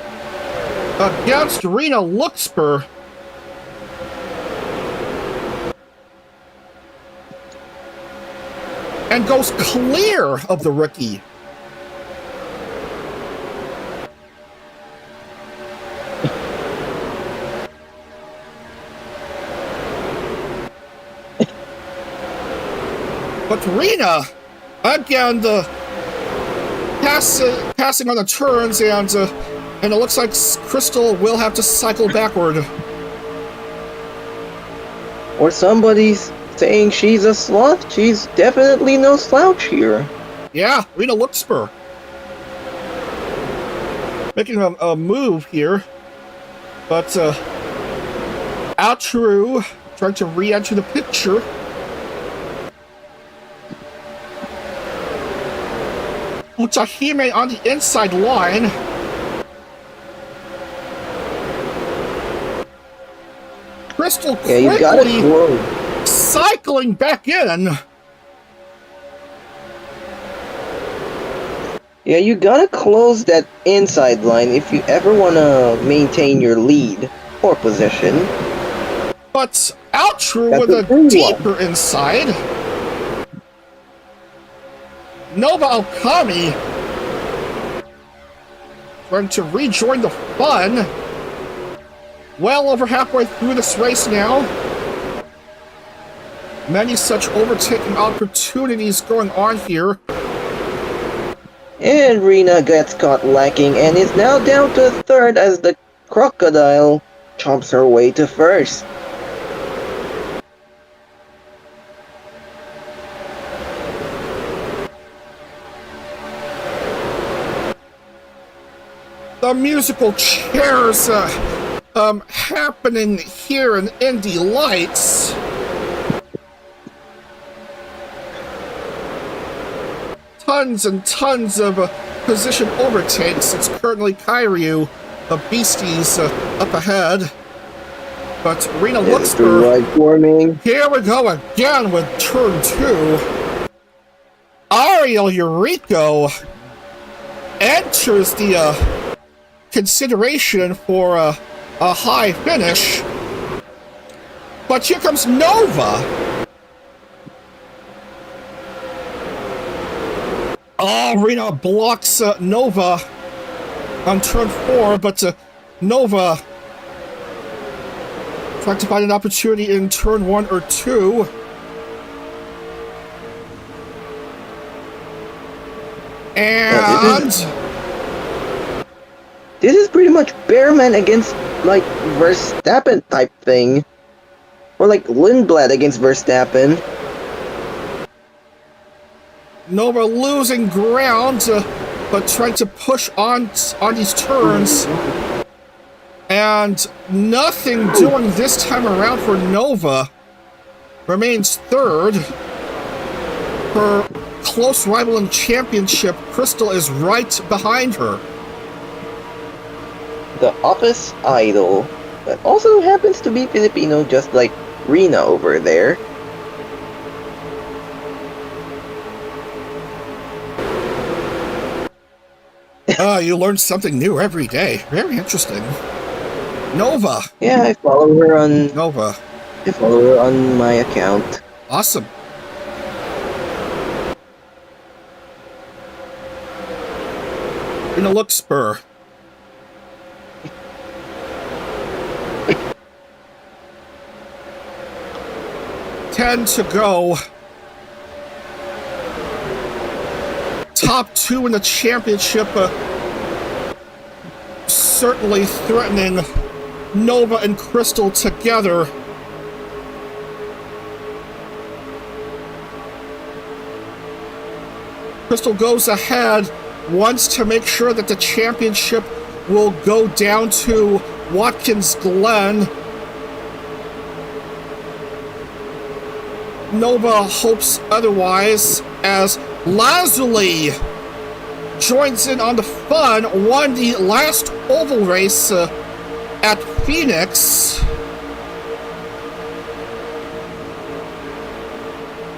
against Rena Luxembourg. And goes clear of the rookie. But Rena, again, passing on the turns, and it looks like Crystal will have to cycle backward. Or somebody's saying she's a sloth. She's definitely no slouch here. Yeah, Rena Luxembourg making a move here, but Altru trying to re-enter the picture. Utahime on the inside line. Crystal quickly cycling back in. Yeah, you gotta close that inside line if you ever wanna maintain your lead or position. But Altru with a deeper inside. Nova Alkami trying to rejoin the fun. Well over halfway through this race now. Many such overtaking opportunities going on here. And Rena gets caught lacking and is now down to third as the Crocodile chomps her way to first. The musical chairs happening here in Indy Lights. Tons and tons of position overtakes. It's currently Kairyu, the Beasties, up ahead. But Rena Luxembourg, here we go again with turn 2. Ariel Eureka enters the consideration for a high finish. But here comes Nova. Oh, Rena blocks Nova on turn 4, but Nova trying to find an opportunity in turn 1 or 2. And this is pretty much Bearman against, like, Verstappen type thing. Or like Lindblad against Verstappen. Nova losing ground, but trying to push on these turns. And nothing doing this time around for Nova. Remains third. Her close rival in championship, Crystal is right behind her. The office idol, that also happens to be Filipino, just like Rina over there. You learn something new every day. Very interesting. Nova. Yeah, I follow her on Nova. I follow her on my account. Awesome. Gonna look spur. Ten to go. Top two in the championship. Certainly threatening Nova and Crystal together. Crystal goes ahead, wants to make sure that the championship will go down to Watkins Glen. Nova hopes otherwise as Lazuli joins in on the fun, won the last oval race at Phoenix.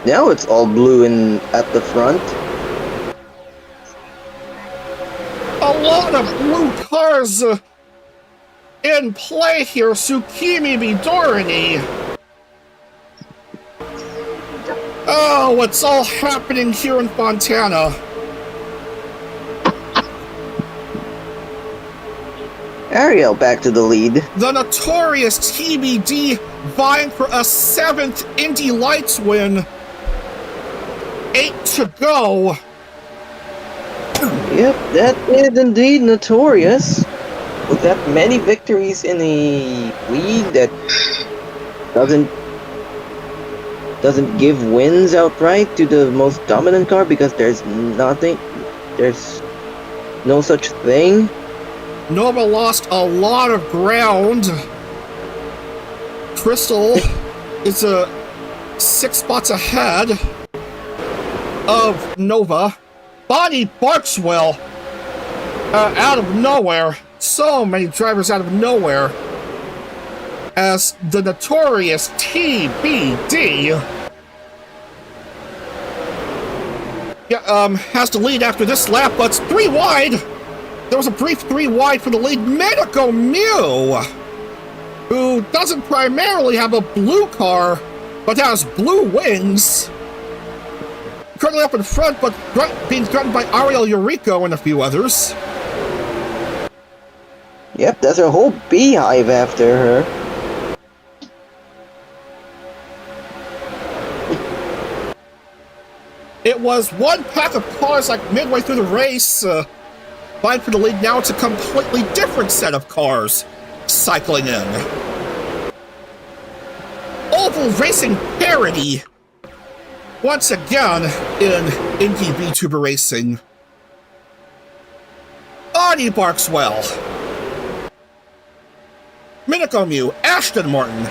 Now it's all blue at the front. A lot of blue cars in play here. Tsukimi Midorani. Oh, what's all happening here in Fontana? Ariel back to the lead. The notorious TBD vying for a 7th Indy Lights win. 8 to go. Yep, that is indeed notorious. With that many victories in a league that doesn't give wins outright to the most dominant car because there's no such thing. Nova lost a lot of ground. Crystal is 6 spots ahead of Nova. Bonnie Barkswell out of nowhere. So many drivers out of nowhere. As the notorious TBD has to lead after this lap, but it's 3 wide. There was a brief 3 wide for the lead. Medico Mew, who doesn't primarily have a blue car, but has blue wings. Currently up in front, but being threatened by Ariel Yuriko and a few others. Yep, there's a whole beehive after her. It was one pack of cars like midway through the race. Vying for the lead. Now it's a completely different set of cars cycling in. Oval racing parody once again in Indie vTuber racing. Bonnie Barkswell, Minako Mew, Ashton Martin.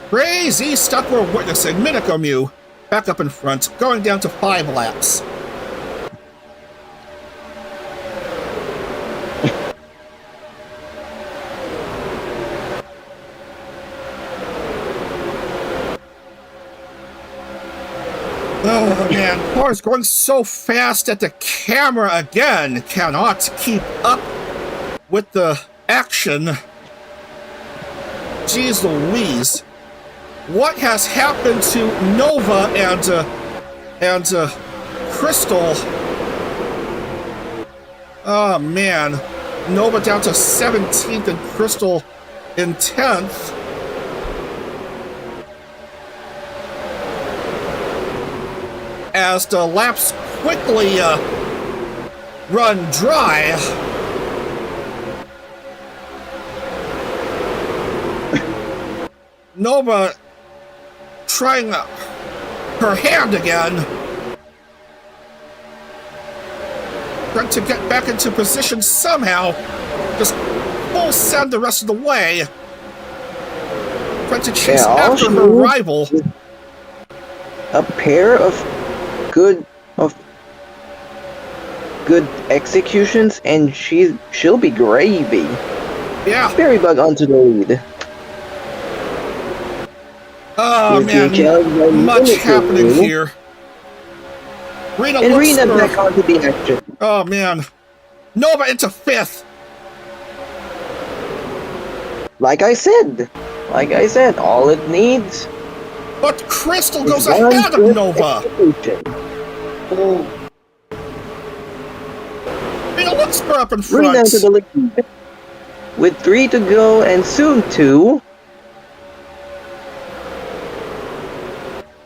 Crazy stuff we're witnessing. Minako Mew back up in front, going down to 5 laps. Oh man, cars going so fast that the camera again cannot keep up with the action. Jeez Louise. What has happened to Nova and Crystal? Oh man, Nova down to 17th and Crystal in 10th. As the laps quickly run dry. Nova trying her hand again. Trying to get back into position somehow. Just send the rest of the way. Trying to chase Yeah, all after she her needs rival. is a pair of good executions, and she'll be gravy. Yeah. Berry Bug onto the lead. Oh, He's being man. challenged by Much happening Minotaur. here. Rena And looks Rena for... back onto the action. Oh, man. Nova into 5th. Like I said, all it needs But Crystal is goes one ahead of good Nova. execution. Rena looks for up in Rena into front. the lead. With 3 to go and soon 2.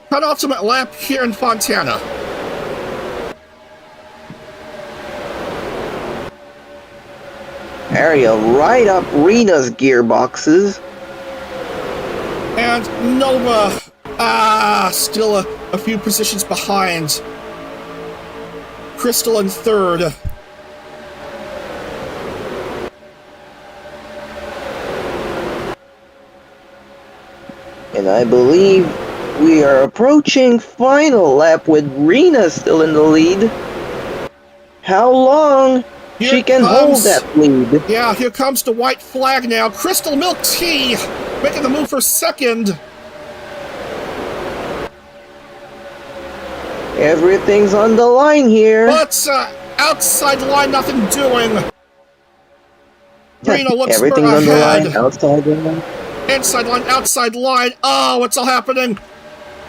Penultimate lap here in Fontana. Ariel right up Rena's gearboxes. And Nova, still a few positions behind. Crystal in 3rd. And I believe we are approaching final lap with Rena still in the lead. How long Here she can hold that lead? Yeah, here comes the white flag now. Crystal Milk Tea making the move for 2nd. Everything's on the line here. But outside the line, nothing doing. Rena looks for Everything's on the ahead. line, outside the line. Inside line, outside line. Oh, what's all happening?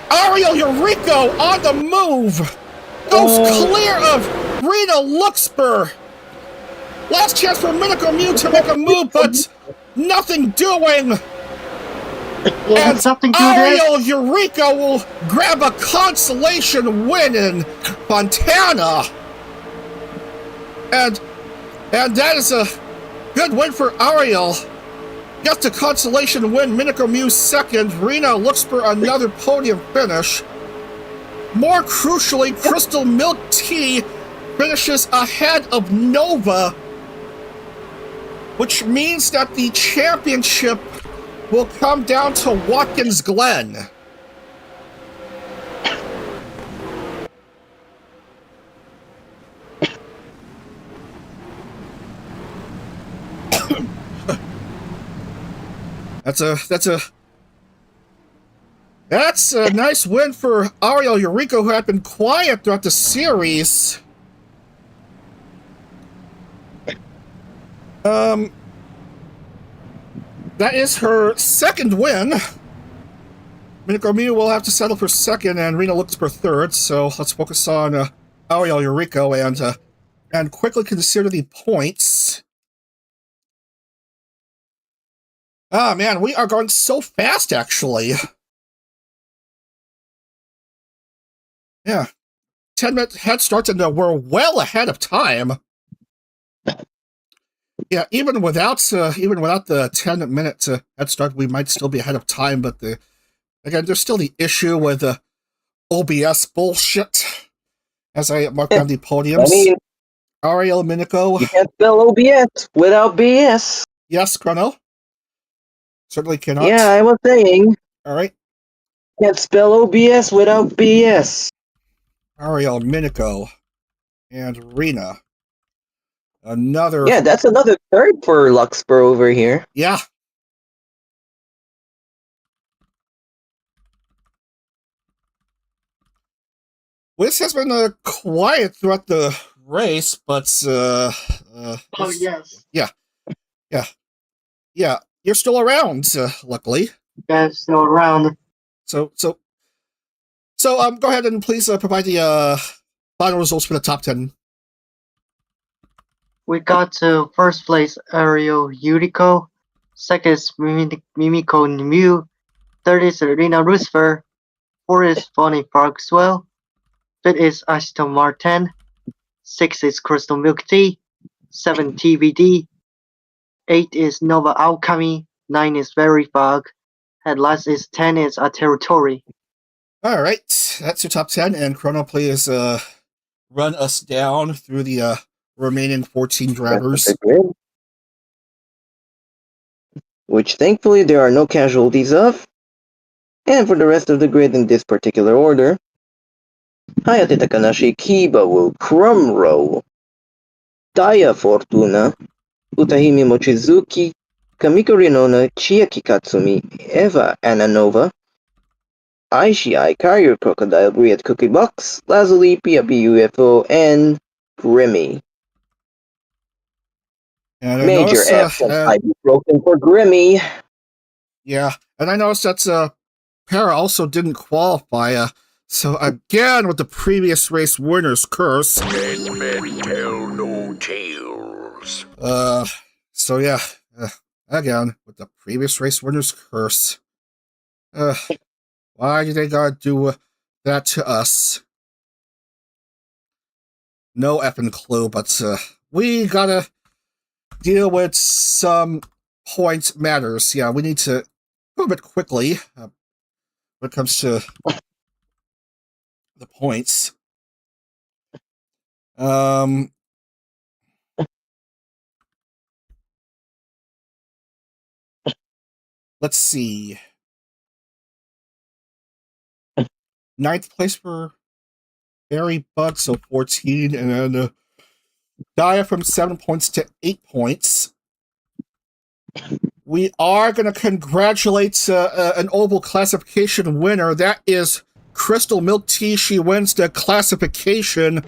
Ariel Eureka on the move. Goes clear of Rena Luxper. Last chance for Minico Mew to make a move, but nothing doing. And something to Ariel Eureka will grab a consolation win in Fontana. And that is a good win for Ariel. Gets a consolation win, Minico Mew 2nd. Rena looks for another podium finish. More crucially, Crystal Milk Tea finishes ahead of Nova, which means that the championship will come down to Watkins Glen. That's a nice win for Ariel Eureka, who had been quiet throughout the series. That is her 2nd win. Minico Mew will have to settle for 2nd, and Rena looks for 3rd. So let's focus on Ariel Eureka and quickly consider the points. Ah, man, we are going so fast, actually. Yeah. 10-minute head starts, and we're well ahead of time. Yeah, even without the 10-minute head start, we might still be ahead of time. But again, there's still the issue with OBS bullshit. As I mark down the podiums, I mean, Ariel Minico. You can't spell OBS without BS. Yes, Chrono. Certainly cannot. Yeah, I was saying. All right. Can't spell OBS without BS. Ariel Minico and Rena. Another. Yeah, that's another 3rd for Luxper over here. Yeah. Wiz has been quiet throughout the race, but yes. Yeah. You're still around, luckily. Guys still around. So go ahead and please provide the final results for the top 10. We got to 1st place Ariel Eureka, 2nd is Mimiko Mew, 3rd is Rena Lucifer, 4th is Bonnie Parkswell, 5th is Aston Martin, 6th is Crystal Milk Tea, 7 TVD, 8 is Nova Alchemy, 9 is Very Bug, and last is 10 is a Territory. All right, that's your top 10, and Chrono, please run us down through the remaining 14 drivers. which thankfully there are no casualties of. And for the rest of the grid in this particular order, Hayate Takanashi Kiba Crumb Roll, Taya Fortuna, Utahime Mochizuki, Kamiko Rinona, Chiaki Katsumi, Eva Ananova, Aishii Carrier Crocodile Griet Cookie Box, Lazuli, Piapi UFO, and Grimmy. And I Major noticed, F and ibuprofen for Grimmy. yeah, and I noticed that Para also didn't qualify. So again, with the previous race winner's curse. Dead men tell no tales. So yeah, again with the previous race winner's curse. Why did they gotta do that to us? No effing clue, but we gotta deal with some points matters. Yeah, we need to move it quickly when it comes to the points. Let's see. 9th place for Barry Butt, so 14, and then Daya from 7 points to 8 points. We are going to congratulate an Oval classification winner. That is Crystal Milk Tea. She wins the classification.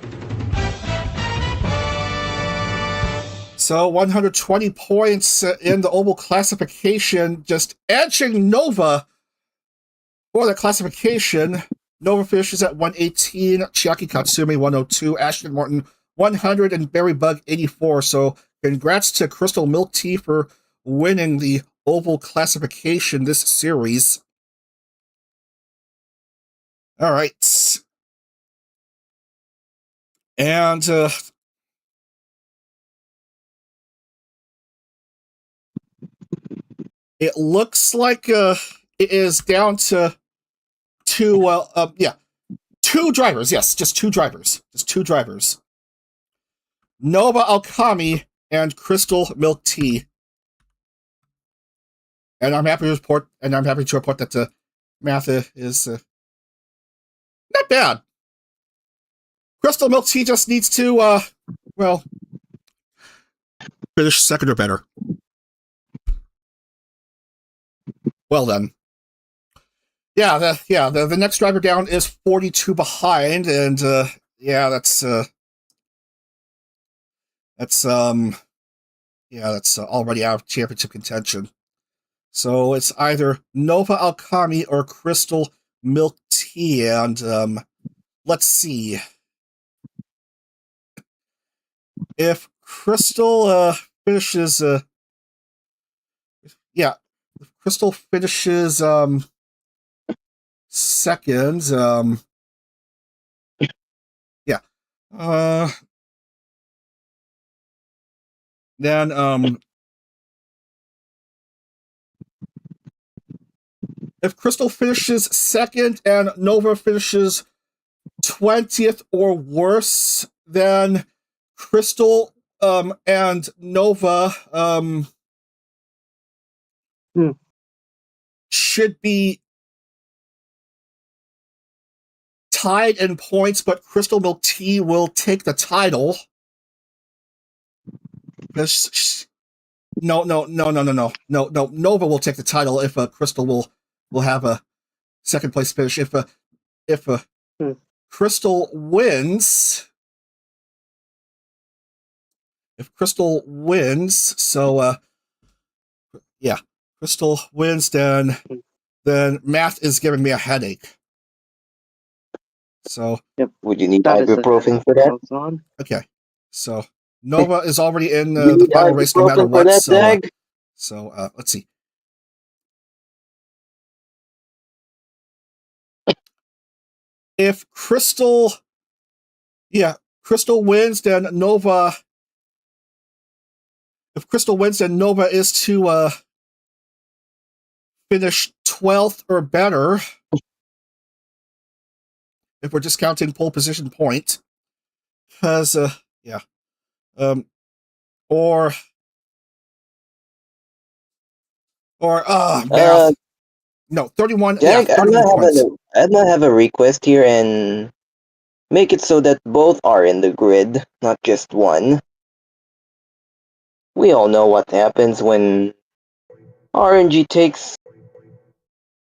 So 120 points in the Oval classification, just edging Nova for the classification. Nova finishes at 118, Chiaki Katsumi 102, Ashton Morton 100, and Berry Bug 84. So congrats to Crystal Milk Tea for winning the Oval classification this series. All right. And it looks like it is down to two drivers. Yes, just two drivers. Nova Alkami and Crystal Milk Tea. And I'm happy to report that the math is not bad. Crystal Milk Tea just needs to finish second or better. Well then. Yeah, the next driver down is 42 behind, and that's already out of championship contention. So it's either Nova Alkami or Crystal Milk Tea, and let's see. If Crystal finishes if Crystal finishes second, then if Crystal finishes second and Nova finishes 20th or worse, then Crystal and Nova should be tied in points, but Crystal Milk Tea will take the title. No. Nova will take the title if Crystal will have a second place finish. If Crystal wins, Crystal wins, then math is giving me a headache. So would you need ibuprofen for that? Okay, so Nova is already in the final race no matter what. So let's see. If Crystal wins, then Nova. If Crystal wins, then Nova is to finish 12th or better. If we're discounting pole position point, because or Or Uh, math. No, 31. Yeah, Jack, 31 points. I might have a request here and make it so that both are in the grid, not just one. We all know what happens when RNG takes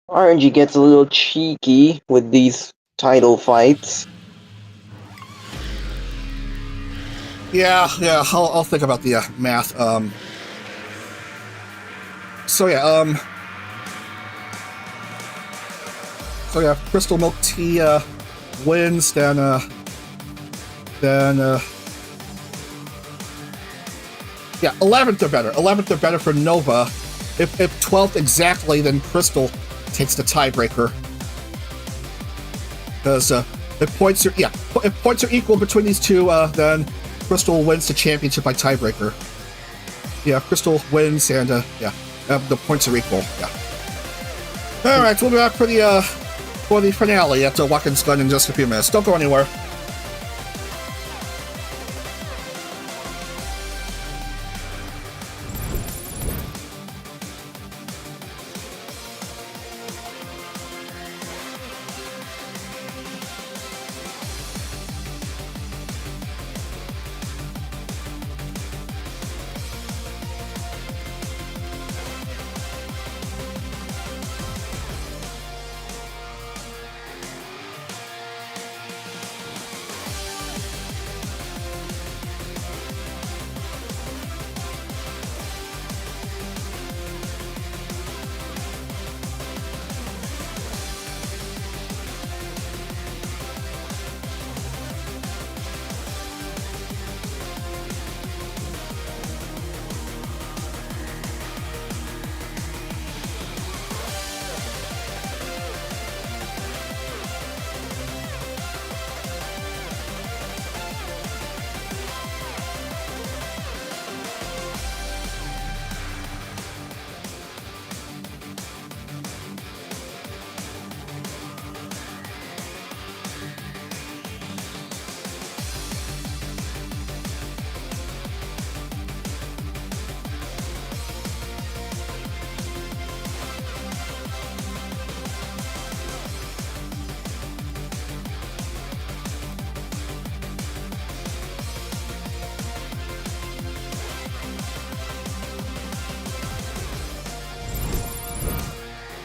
RNG gets a little cheeky with these title fights. Yeah, I'll think about the math. So yeah, Crystal Milk Tea wins, then yeah, 11th or better. 11th or better for Nova. If 12th exactly, then Crystal takes the tiebreaker. Because if points are equal between these two, then Crystal wins the championship by tiebreaker. Yeah, Crystal wins, and the points are equal. Yeah. All right, we'll be back for the finale at Watkins Glen in just a few minutes. Don't go anywhere.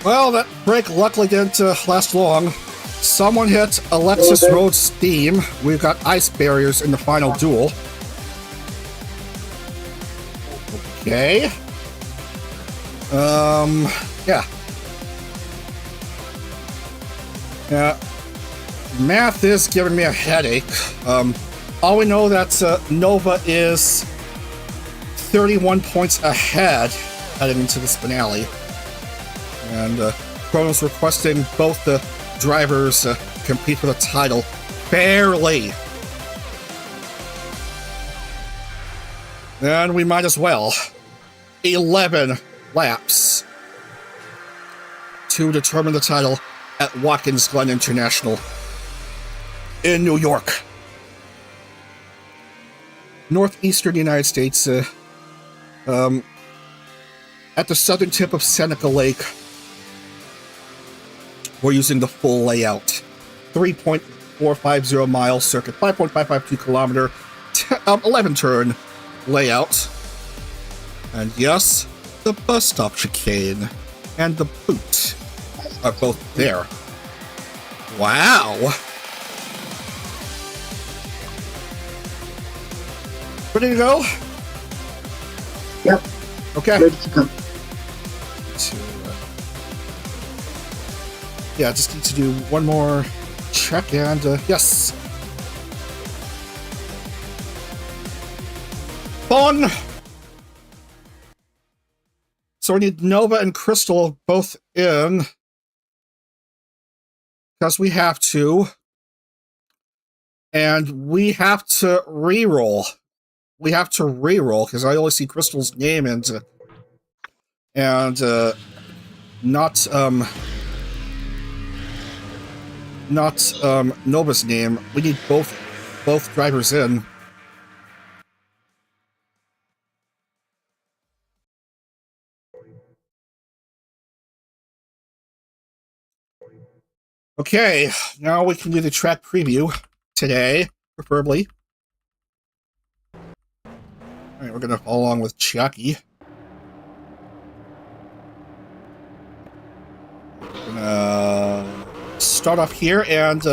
Well, that break luckily didn't last long. Someone hit Alexis Rhodes' theme. We've got ice barriers in the final duel. Okay. Yeah. Yeah. Math is giving me a headache. All we know that Nova is 31 points ahead heading into this finale. And Chronos requesting both the drivers compete for the title fairly. And we might as well. 11 laps to determine the title at Watkins Glen International in New York. Northeastern United States, at the southern tip of Seneca Lake. We're using the full layout. 3.450 mile circuit, 5.552 kilometer, 11 turn layout. And yes, the bus stop chicane and the boot are both there. Wow. Ready to go? Yep. Okay. Ready to go. Yeah, just need to do one more check, and yes. Fun! So we need Nova and Crystal both in, because we have to. And we have to re-roll. We have to re-roll, because I only see Crystal's name and not Nova's name. We need both drivers in. Okay, now we can do the track preview today, preferably. Alright, we're gonna follow along with Chucky. We're gonna start off here, and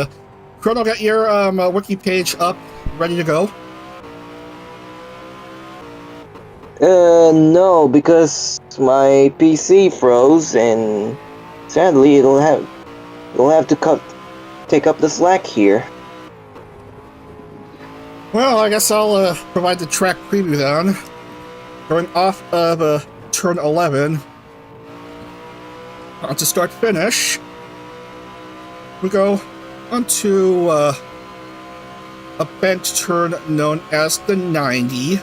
Chrono, get your wiki page up, ready to go. No, because my PC froze, and sadly it'll have to take up the slack here. Well, I guess I'll provide the track preview then. Going off of turn 11, on to start finish, we go onto a banked turn known as the 90,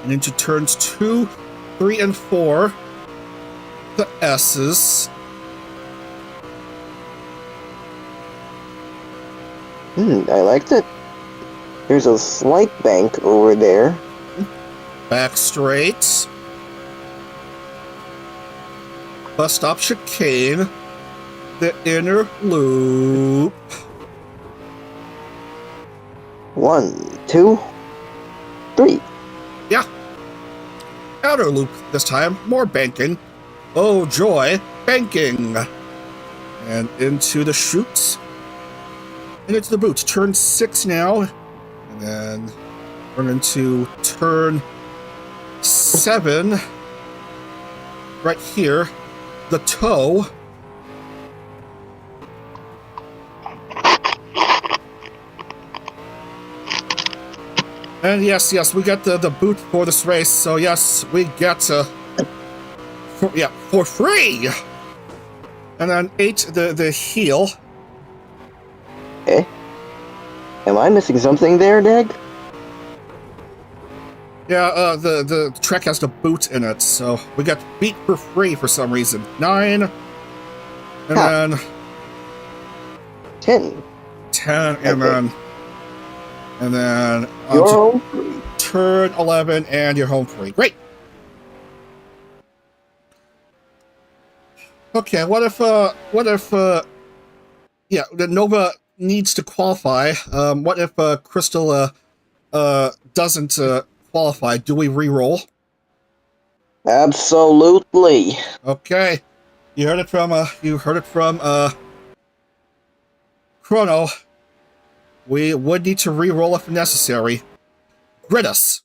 and into turns 2, 3, and 4, the S's. I liked it. There's a slight bank over there. Back straight. Bus stop chicane. The inner loop. 1, 2, 3. Yeah. Outer loop this time. More banking. Oh joy. Banking. And into the chutes. And into the boots. Turn 6 now. And then we're into turn 7. Right here. The toe. And yes, we got the boot for this race. So yes, we get for free. And then 8, the heel. Eh? Am I missing something there, Dag? Yeah, the track has the boot in it, so we got beat for free for some reason. 9, and then 10. 10, and Okay. then You're onto home free. turn 11, and you're home free. Great. Okay, what if the Nova needs to qualify? What if Crystal doesn't qualify? Do we re-roll? Absolutely. Okay, you heard it from Chrono. We would need to re-roll if necessary. Grid us.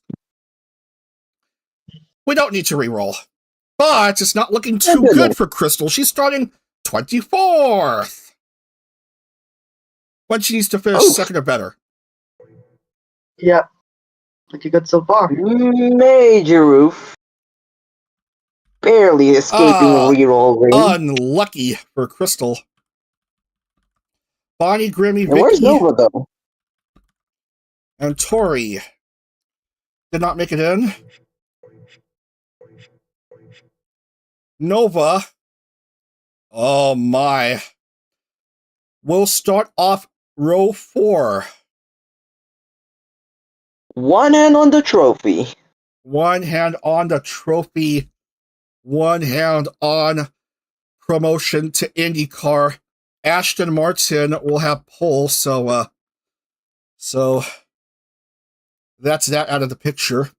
We don't need to re-roll, but it's not looking too good for Crystal. She's starting 24th when she needs to finish second or better. Yeah. Pretty good so far. Major roof. Barely escaping reroll range. Unlucky for Crystal. Bonnie, Grimmy, And where's Vicky, Nova, though? and Tori did not make it in. Nova. Oh my. We'll start off row 4. One hand on the trophy. One hand on the trophy. One hand on promotion to IndieCar. Ashton Martin will have pole, so that's that out of the picture.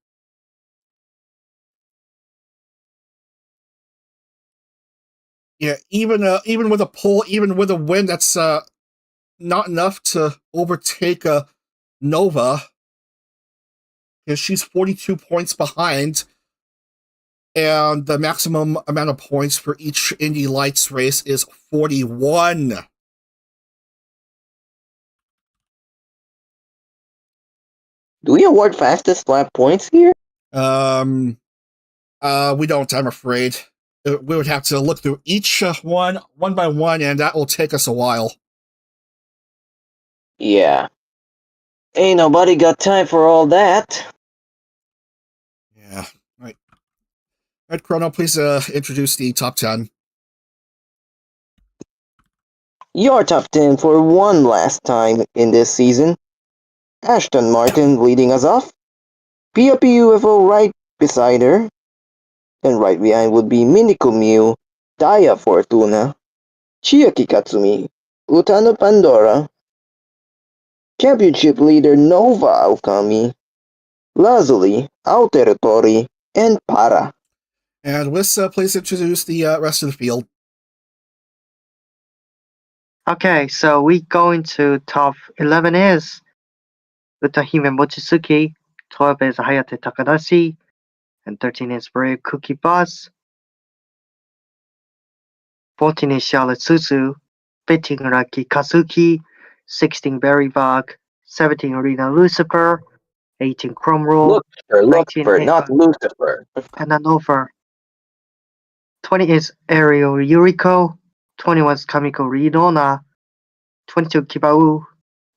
Yeah, even with a pole, even with a win, that's not enough to overtake Nova, because she's 42 points behind, and the maximum amount of points for each Indy Lights race is 41. Do we award fastest lap points here? We don't, I'm afraid. We would have to look through each one by one, and that will take us a while. Yeah. Ain't nobody got time for all that. Yeah, right. All right, Chrono, please introduce the top 10. Your top 10 for one last time in this season. Ashton Martin leading us off. PUFO right beside her. And right behind would be Minico Mew Daya Fortuna, Chiaki Katsumi, Utano Pandora, Championship leader Nova Alchemy, Lazuli, Altertori, and Para. And Wissa, please introduce the rest of the field. Okay, so we go into top 11 is Utahime Mochizuki, 12 is Hayate Takadashi, and 13 is Brave Cookie Boss. 14 is Charlotte Suzu, 15 Raki Kazuki, 16 Berry Bog, 17 Rina Lucifer, 18 Chrome Roll, 19 Lucifer, not Ava, Lucifer. and Hanover. 20 is Ariel Yuriko, 21 is Kamiko Ridona, 22 Kibau,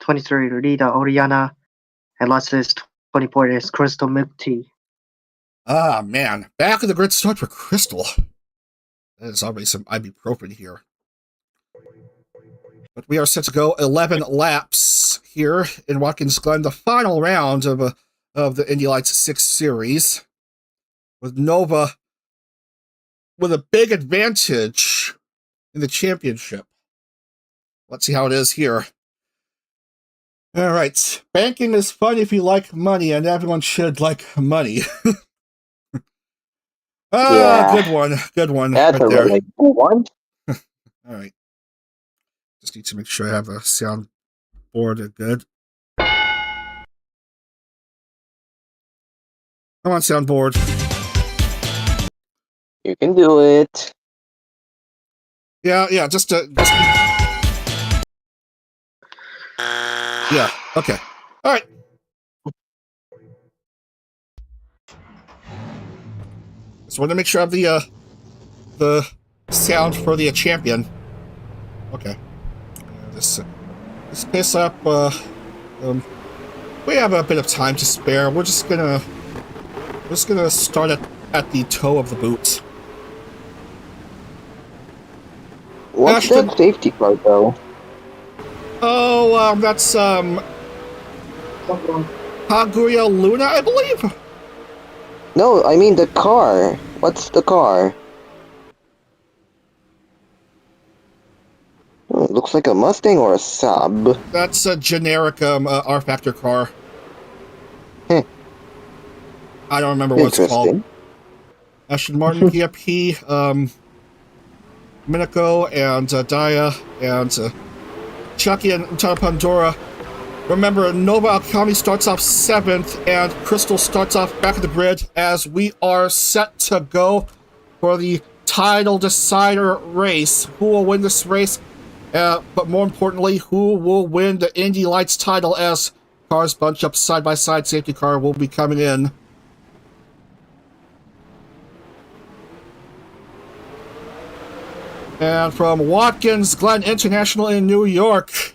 23 Rita Oriana, and last is 24 is Crystal Milk Tea. Ah, man. Back of the grid start for Crystal. There's already some ibuprofen here. But we are set to go 11 laps here in Watkins Glen, the final round of the Indy Lights 6 Series, with Nova with a big advantage in the championship. Let's see how it is here. All right. Banking is fun if you like money, and everyone should like money. Yeah. Good one. Good one. That's right a there. really good one. All right. Just need to make sure I have a sound board good. Come on, soundboard. You can do it. Yeah, just yeah, okay. All right. Just want to make sure I have the sound for the champion. Okay. This piss up. We have a bit of time to spare. We're just gonna start at the toe of the boot. What's Ashton? that safety car though? Oh, that's Kaguya Luna, I believe. No, I mean the car. What's the car? Oh, it looks like a Mustang or a Saab. That's a generic R Factor car. Heh. I don't remember what it's called. Interesting. Ashton Martin, PFP, Minako, and Daya, and Chucky and Utana Pandora. Remember, Nova Alchemy starts off 7th, and Crystal starts off back of the grid as we are set to go for the title decider race. Who will win this race? But more importantly, who will win the Indy Lights title as cars bunch up side by side? Safety car will be coming in. And from Watkins Glen International in New York,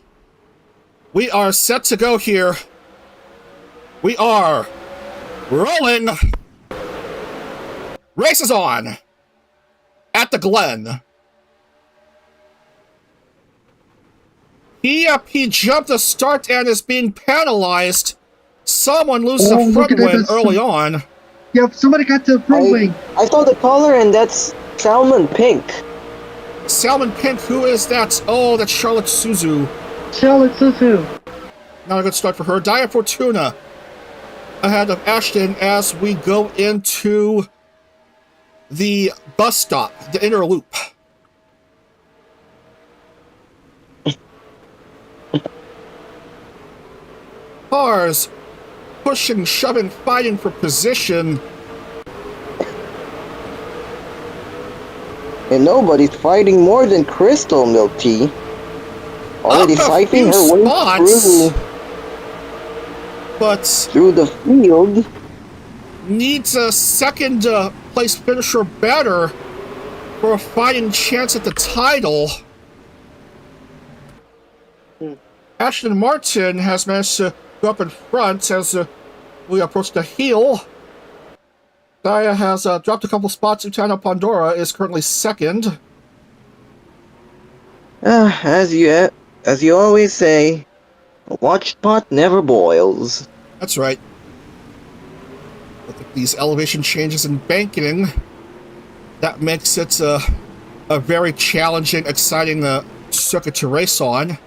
we are set to go here. We are rolling. Race is on at the Glen. He jumped the start and is being penalized. Someone loses a front wing early on. Yep, somebody got to the front wing. I saw the color and that's salmon pink. Salmon Pink, who is that? Oh, that's Charlotte Suzu. Charlotte Suzu. Not a good start for her. Daya Fortuna ahead of Ashton as we go into the bus stop, the inner loop. Cars pushing, shoving, fighting for position. And nobody's fighting more than Crystal Milk Tea. Already fighting her way through the field. Needs a second place finisher better for a fighting chance at the title. Ashton Martin has managed to go up in front as we approach the heel. Daya has dropped a couple spots. Utano Pandora is currently second. As you always say, a watched pot never boils. That's right. Look at these elevation changes in banking. That makes it a very challenging, exciting circuit to race on.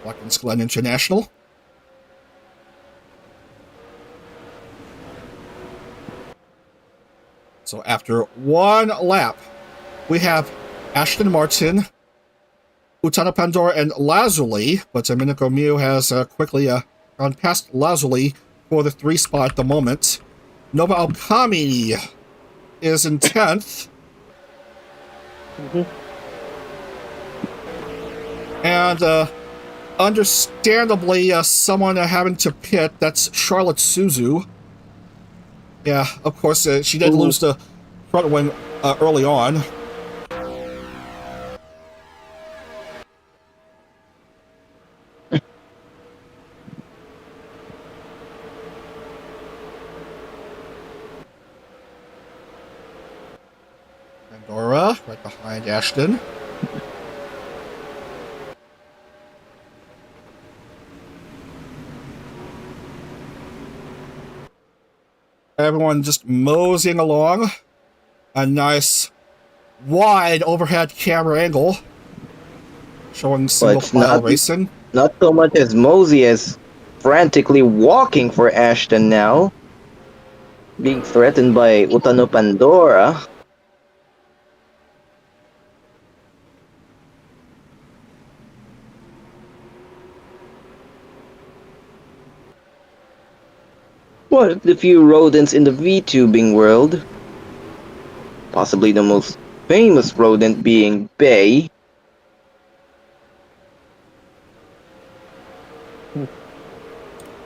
Watkins Glen International. So after one lap, we have Ashton Martin, Utano Pandora, and Lazuli, but Minako Mew has quickly gone past Lazuli for the 3 spot at the moment. Nova Alkami is in 10th. And understandably, someone having to pit, that's Charlotte Suzu. Yeah, of course, she did lose the front wing early on. Pandora, right behind Ashton. Everyone just moseying along. A nice wide overhead camera angle showing single file racing. Not so much as Mosey as frantically walking for Ashton now. Being threatened by Utano Pandora. One of the few rodents in the VTubing world. Possibly the most famous rodent being Bay.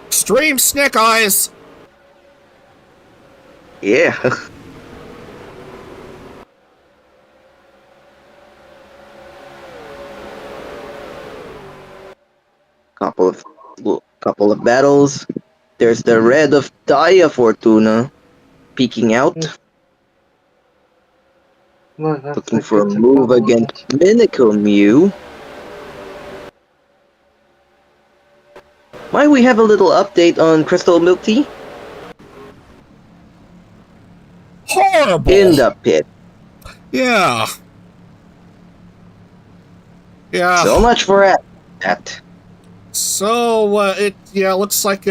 Extreme snake eyes! Yeah. Couple of battles. There's the red of Dia Fortuna peeking out. Well, Looking for a move against Minako Mew. Might we have a little update on Crystal Milk Tea? Horrible! In the pit. Yeah. Yeah. So much for that. So, it looks like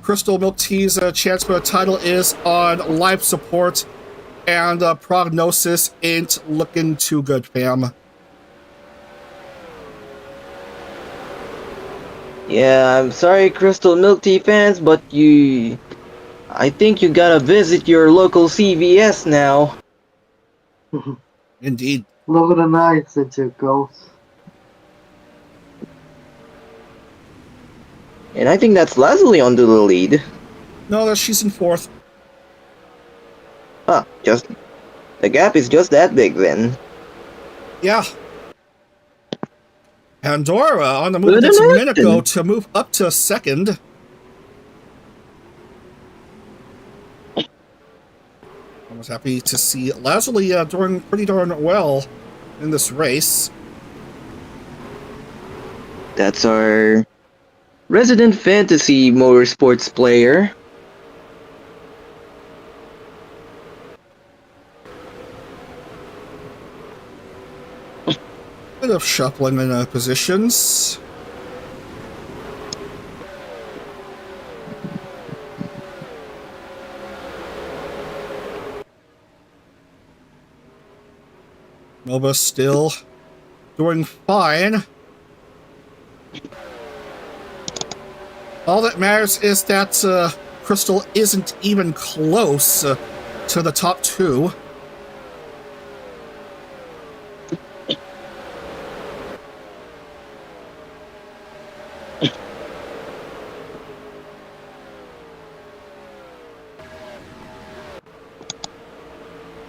Crystal Milk Tea's chance for a title is on life support, and prognosis ain't looking too good, fam. Yeah, I'm sorry, Crystal Milk Tea fans, but I think you gotta visit your local CVS now. Indeed. Look at the nights into ghosts. And I think that's Leslie on the lead. No, she's in 4th. Huh, the gap is just that big then. Yeah. Pandora on the move against Minako to move up to 2nd. I was happy to see Lazuli doing pretty darn well in this race. That's our resident fantasy motorsports player. Bit of shuffling in positions. Nova still doing fine. All that matters is that Crystal isn't even close to the top 2.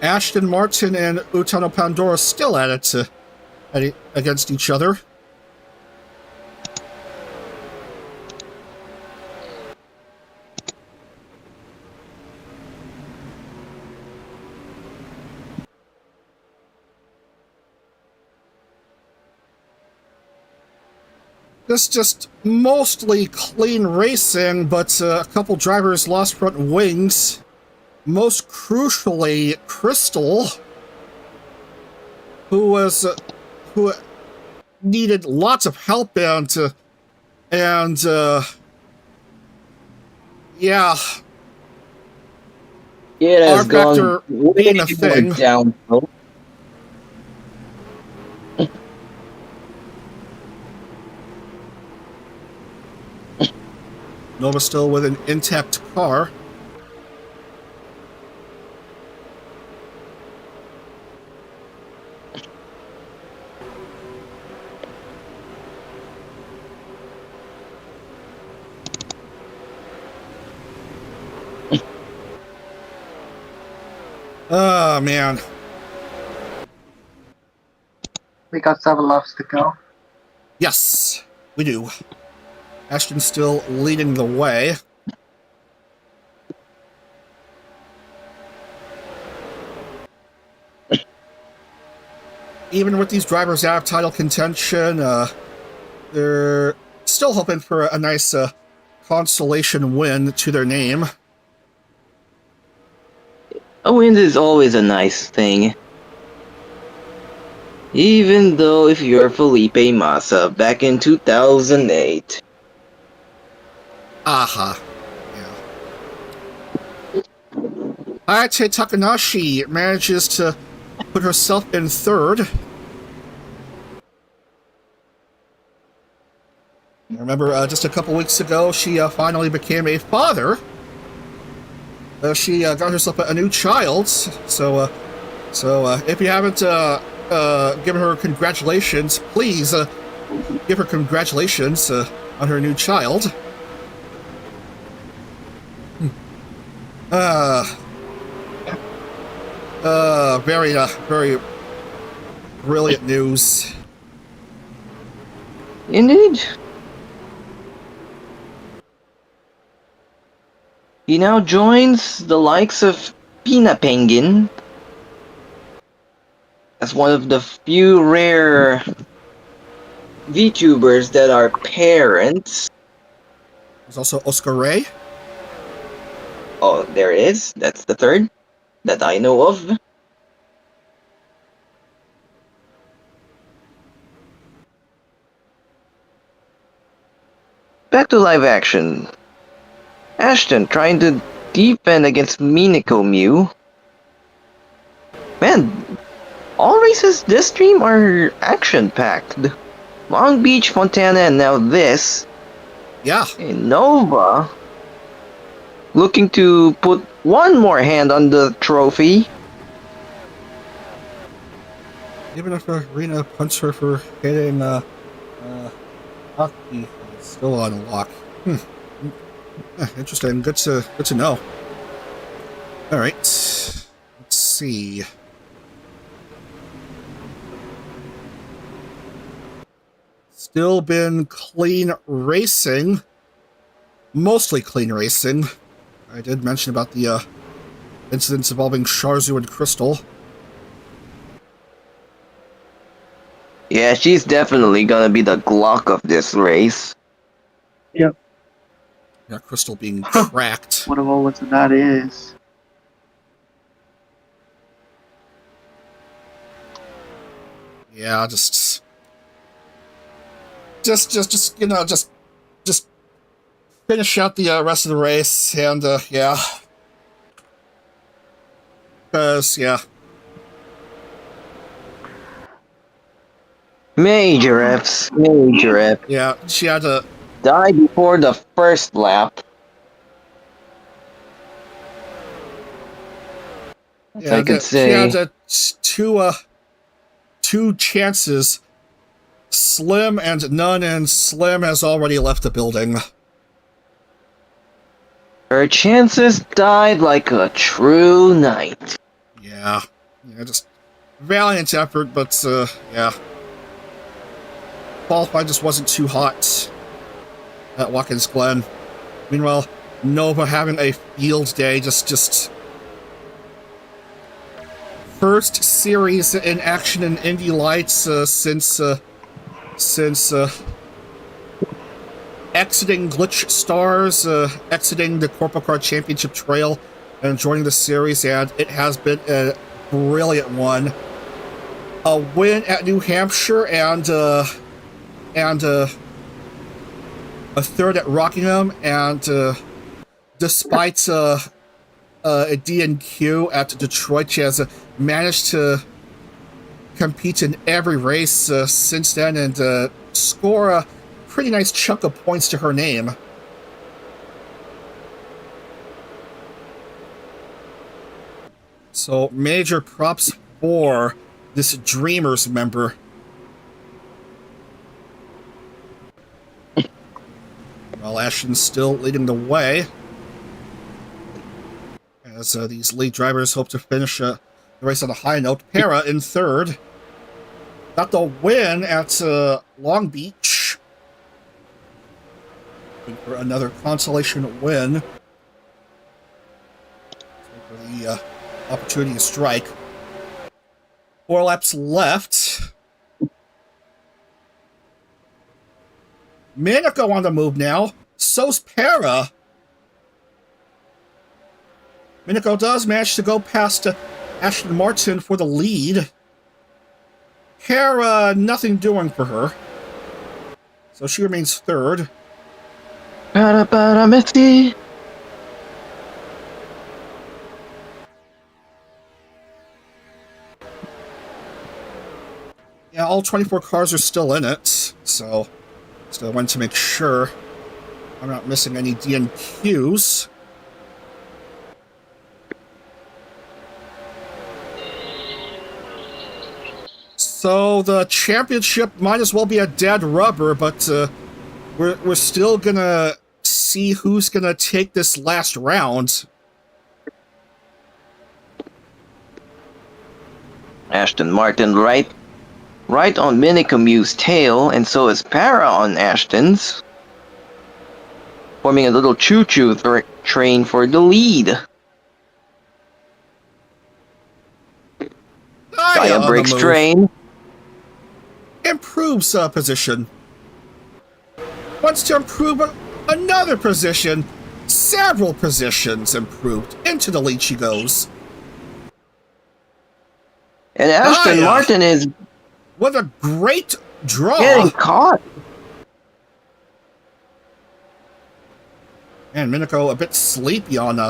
Ashton Martin and Utano Pandora still at it against each other. This just mostly clean racing, but a couple drivers lost front wings. Most crucially, Crystal. who was who needed lots of help and yeah, It R has gone factor way being a more thing. downhill. Nova still with an intact car. Oh, man. We got 7 laps to go. Yes, we do. Ashton still leading the way. Even with these drivers out of title contention, they're still hoping for a nice consolation win to their name. A win is always a nice thing. Even though if you're Felipe Massa back in 2008. Aha. Yeah. Hayate Takanashi manages to put herself in third. Remember, just a couple weeks ago, she finally became a father. She got herself a new child. So if you haven't given her congratulations, please give her congratulations on her new child. Very brilliant news. Indeed. He now joins the likes of Pina Penguin as one of the few rare VTubers that are parents. There's also Oscar Ray. Oh, there it is. That's the third that I know of. Back to live action. Ashton trying to defend against Miniko Mew. Man, all races this stream are action-packed. Long Beach, Fontana, and now this. Yeah. And Nova looking to put one more hand on the trophy. Even if Arena punts her for hitting hockey, it's still on lock. Interesting. Good to know. All right. Let's see. Still been clean racing. Mostly clean racing. I did mention about the incidents involving Sharzu and Crystal. Yeah, she's definitely gonna be the Glock of this race. Yep. Yeah, Crystal being cracked. What a moment that is. Yeah, just you know, just finish out the rest of the race, and yeah, because yeah, Major Fs, major F. yeah, she had to Die before the first lap. yeah, I could she say. had two chances. Slim and none, and Slim has already left the building. Her chances died like a true knight. Yeah, just valiant effort, but yeah, qualifying just wasn't too hot at Watkins Glen. Meanwhile, Nova having a field day, just first series in action in Indy Lights since exiting Glitch Stars, exiting the Corporate Car Championship Trail, and joining the series, and it has been a brilliant one. a win at New Hampshire and a third at Rockingham, and despite a D&Q at Detroit, she has managed to compete in every race since then and score a pretty nice chunk of points to her name. So major props for this Dreamers member. While Ashton's still leading the way, as these lead drivers hope to finish the race on a high note. Para in third. Got the win at Long Beach. Looking for another consolation win. For the opportunity to strike. 4 laps left. Minico on the move now. So's Para. Minico does manage to go past Ashton Martin for the lead. Para, nothing doing for her. So she remains third. Para Messi. Yeah, all 24 cars are still in it, so still want to make sure I'm not missing any DNQs. So the championship might as well be a dead rubber, but we're still gonna see who's gonna take this last round. Ashton Martin right on Minicomu's tail, and so is Para on Ashton's, forming a little choo-choo train for the lead. Gaia breaks train. Improves position. Wants to improve another position. Several positions improved. Into the lead she goes. And Ashton Martin is... What a great draw. Getting caught. And Minico a bit sleepy on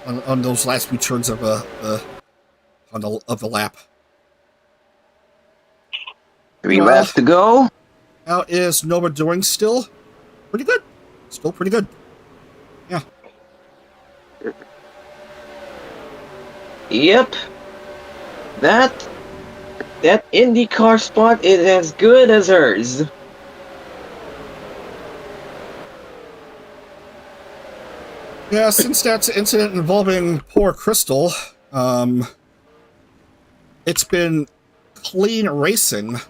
on those last few turns of the lap. 3 laps to go. How is Nova doing still? Pretty good. Still pretty good. Yeah. Yep. That IndyCar spot is as good as hers. Yeah, since that incident involving poor Crystal, it's been clean racing.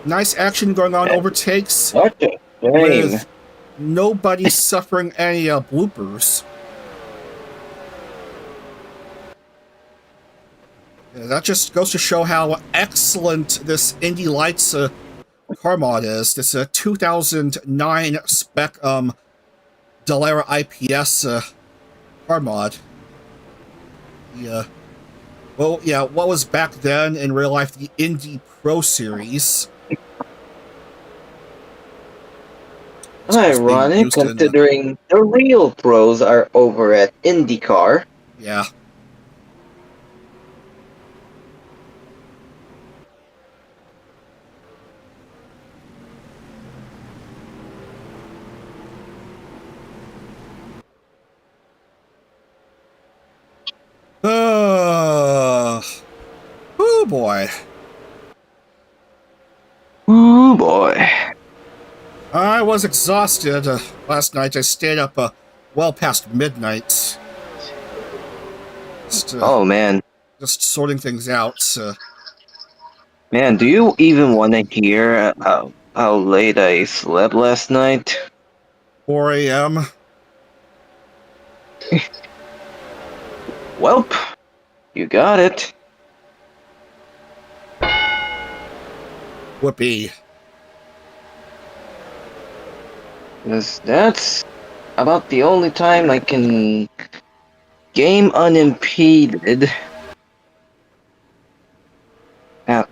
Nice action going on, overtakes with nobody suffering any bloopers. Yeah, that just goes to show how excellent this Indy Lights car mod is. This 2009 spec Dallara IPS car mod. Yeah. Well, yeah, what was back then in real life the Indy Pro Series. Ironic, considering the real pros are over at IndyCar. Yeah. Oh boy. Oh boy. I was exhausted last night. I stayed up well past midnight. Oh man. Just sorting things out. Man, do you even want to hear how late I slept last night? 4 a.m. Welp, you got it. Whoopee. Because that's about the only time I can game unimpeded.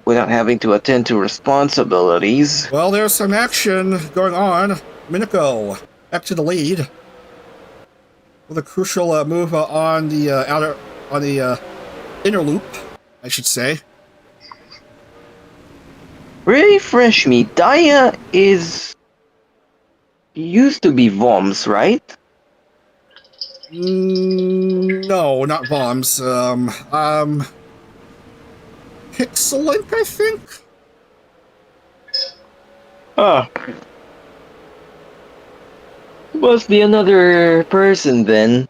Without having to attend to responsibilities. Well, there's some action going on. Minako back to the lead with a crucial move on the inner loop, I should say. Refresh me. Daya used to be Voms, right? No, not bombs. Pixelink, I think. Must be another person then.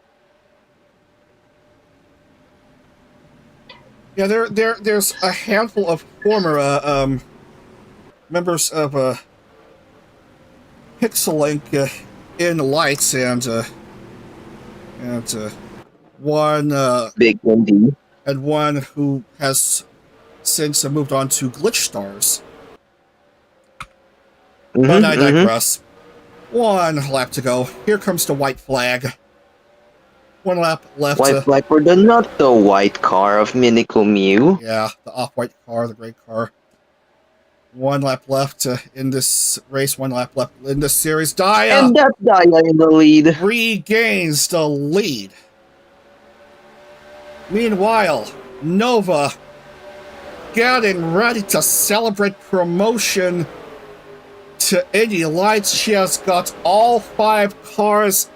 Yeah, there's a handful of former members of Pixelink in Lights and one Big Indy. and one who has since moved on to Glitch Stars. But I digress. 1 lap to go. Here comes the white flag. 1 lap left. White flag for the not so white car of Miniko Mew. Yeah, the off-white car, the gray car. 1 lap left in this race. 1 lap left in this series. Daya! And that's Daya in the lead. Regains the lead. Meanwhile, Nova getting ready to celebrate promotion to Indy Lights. She has got all 5 cards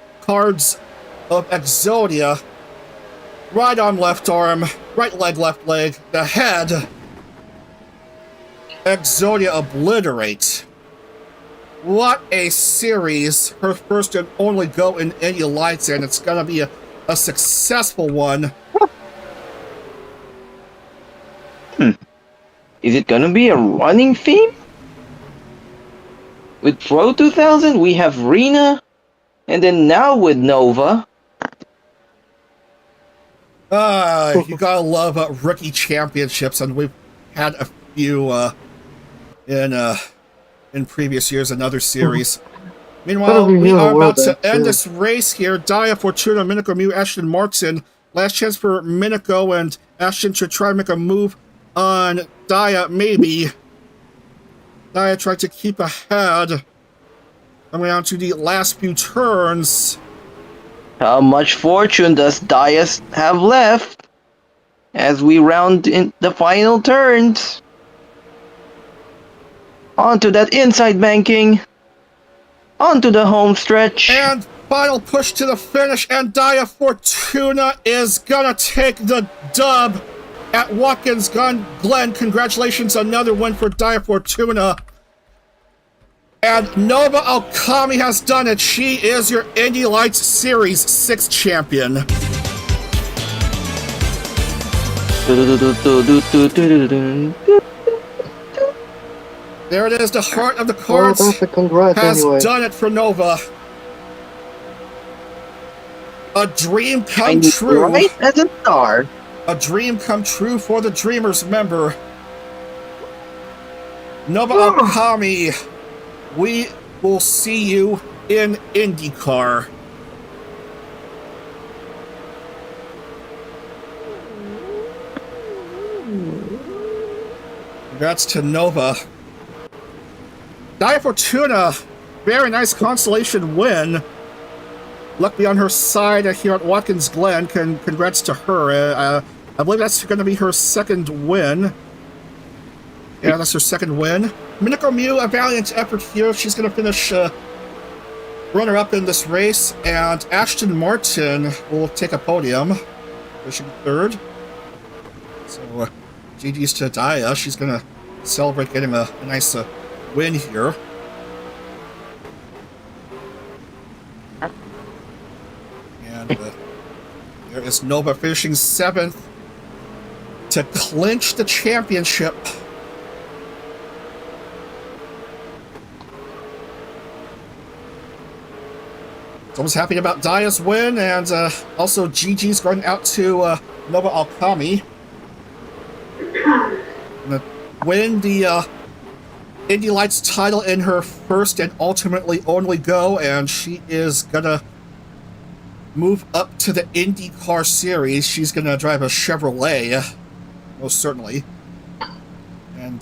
of Exodia. Right arm, left arm, right leg, left leg, the head. Exodia obliterate. What a series. Her first and only go in Indy Lights, and it's gonna be a successful one. Is it gonna be a running theme? With Pro 2000, we have Rena, and then now with Nova. You gotta love rookie championships, and we've had a few in previous years, another series. Meanwhile, we are about to end this race here. Daya, Fortuna, Minako, Mew, Ashton, Martin. Last chance for Minako and Ashton to try to make a move on Daya, maybe. Daya tried to keep ahead. Coming down to the last few turns. How much fortune does Daya have left as we round in the final turns? Onto that inside banking. Onto the home stretch. And final push to the finish, and Daya Fortuna is gonna take the dub at Watkins Glen. Congratulations, another win for Daya Fortuna. And Nova Alkami has done it. She is your Indy Lights Series 6 champion. There it is, the heart of the cards has done it for Nova. A dream come true. Right as a star. A dream come true for the Dreamers member. Nova Alkami, we will see you in IndieCar. Congrats to Nova. Daya Fortuna, very nice consolation win. Luck be on her side here at Watkins Glen. Congrats to her. I believe that's going to be her second win. Yeah, that's her second win. Minako Mew, a valiant effort here. She's going to finish runner-up in this race. And Ashton Martin will take a podium, finishing third. So, GG's to Daya. She's going to celebrate getting a nice win here. And there is Nova finishing 7th to clinch the championship. So I was happy about Daya's win, and also GG's going out to Nova Alkami. Gonna win the Indy Lights title in her first and ultimately only go, and she is gonna move up to the IndieCar series. She's going to drive a Chevrolet, most certainly. And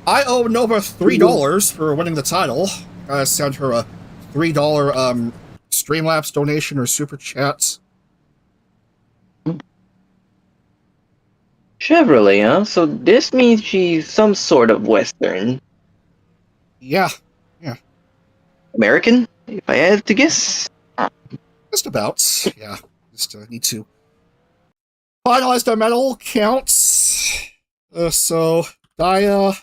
I owe Nova $3 for winning the title. I sent her a $3 Streamlabs donation or super chats. Chevrolet, huh? So this means she's some sort of Western. Yeah. American, if I had to guess? Just about. Yeah. Just need to finalize the medal counts. So, Daya,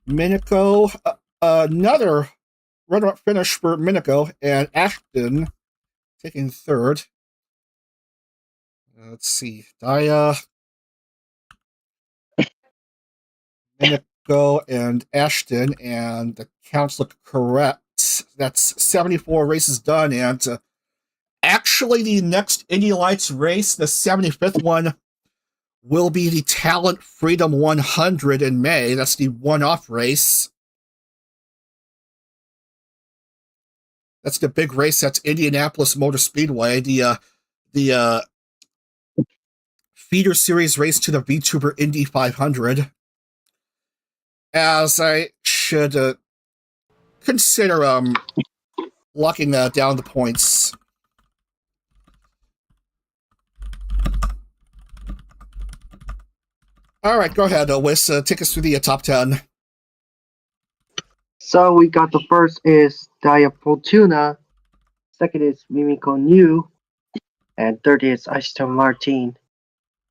Miniko, another runner-up finish for Miniko, and Ashton taking third. Let's see. Daya, Miniko, and Ashton, and the counts look correct. That's 74 races done, and actually the next Indy Lights race, the 75th one, will be the Talent Freedom 100 in May. That's the one-off race. That's the big race. That's Indianapolis Motor Speedway. The feeder series race to the vTuber Indy 500. As I should consider locking down the points. All right, go ahead, Wes. Take us through the top 10. So we got the first is Daya Fortuna, second is Mimiko New, and third is Ashton Martin.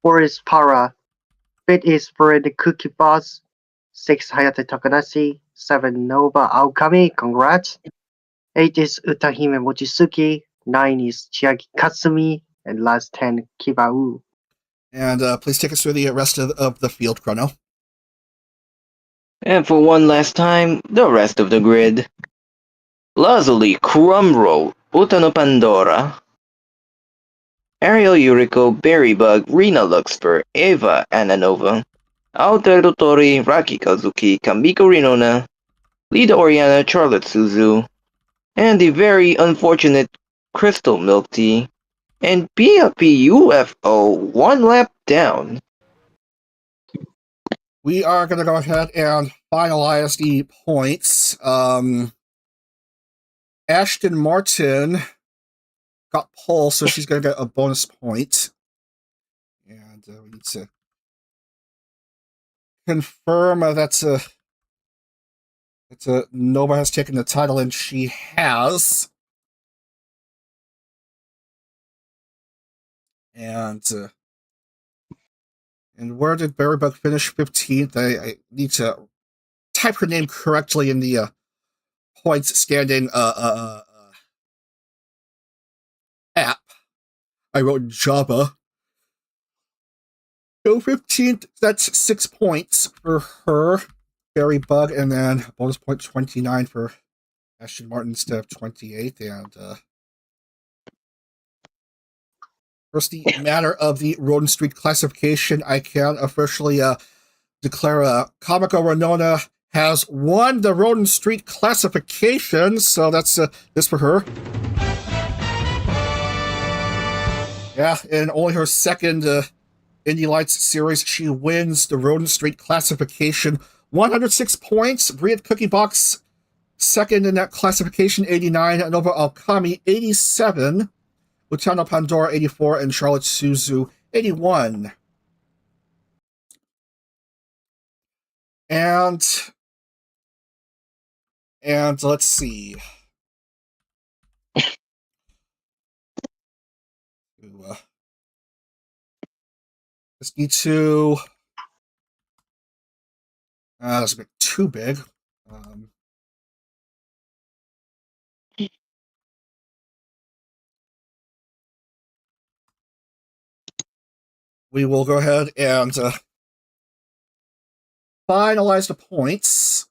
Four is Para, fifth is Fred Cookie Boss, six Hayate Takanashi, seven Nova Aokami, congrats. Eight is Utahime Mochizuki, nine is Chiaki Katsumi, and last 10 Kibau. And please take us through the rest of the field, Chrono. And for one last time, the rest of the grid. Lazuli Crumroll, Utano Pandora. Ariel Yuriko, Berrybug, Rina Luxfer, Eva Ananova. Alter Totori, Raki Kazuki, Kamiko Rinona. Lida Oriana, Charlotte Suzu. And the very unfortunate Crystal Milk Tea. And PFP UFO, one lap down. We are going to go ahead and finalize the points. Ashton Martin got pole, so she's going to get a bonus point. And we need to confirm that Nova has taken the title, and she has. And where did Berrybug finish 15th? I need to type her name correctly in the points standing app. I wrote Java. So 15th, that's 6 points for her, Berrybug, and then bonus point 29 for Ashton Martin instead of 28. And first, the matter of the Road and Street classification, I can officially declare Kamiko Renona has won the Road and Street classification, so that's this for her. Yeah, in only her second Indy Lights series, she wins the Road and Street classification. 106 points. Briette Cookie Box second in that classification, 89. Nova Alkami, 87. Utano Pandora, 84. And Charlotte Suzu, 81. And let's see. Just need to. That's a bit too big. We will go ahead and finalize the points.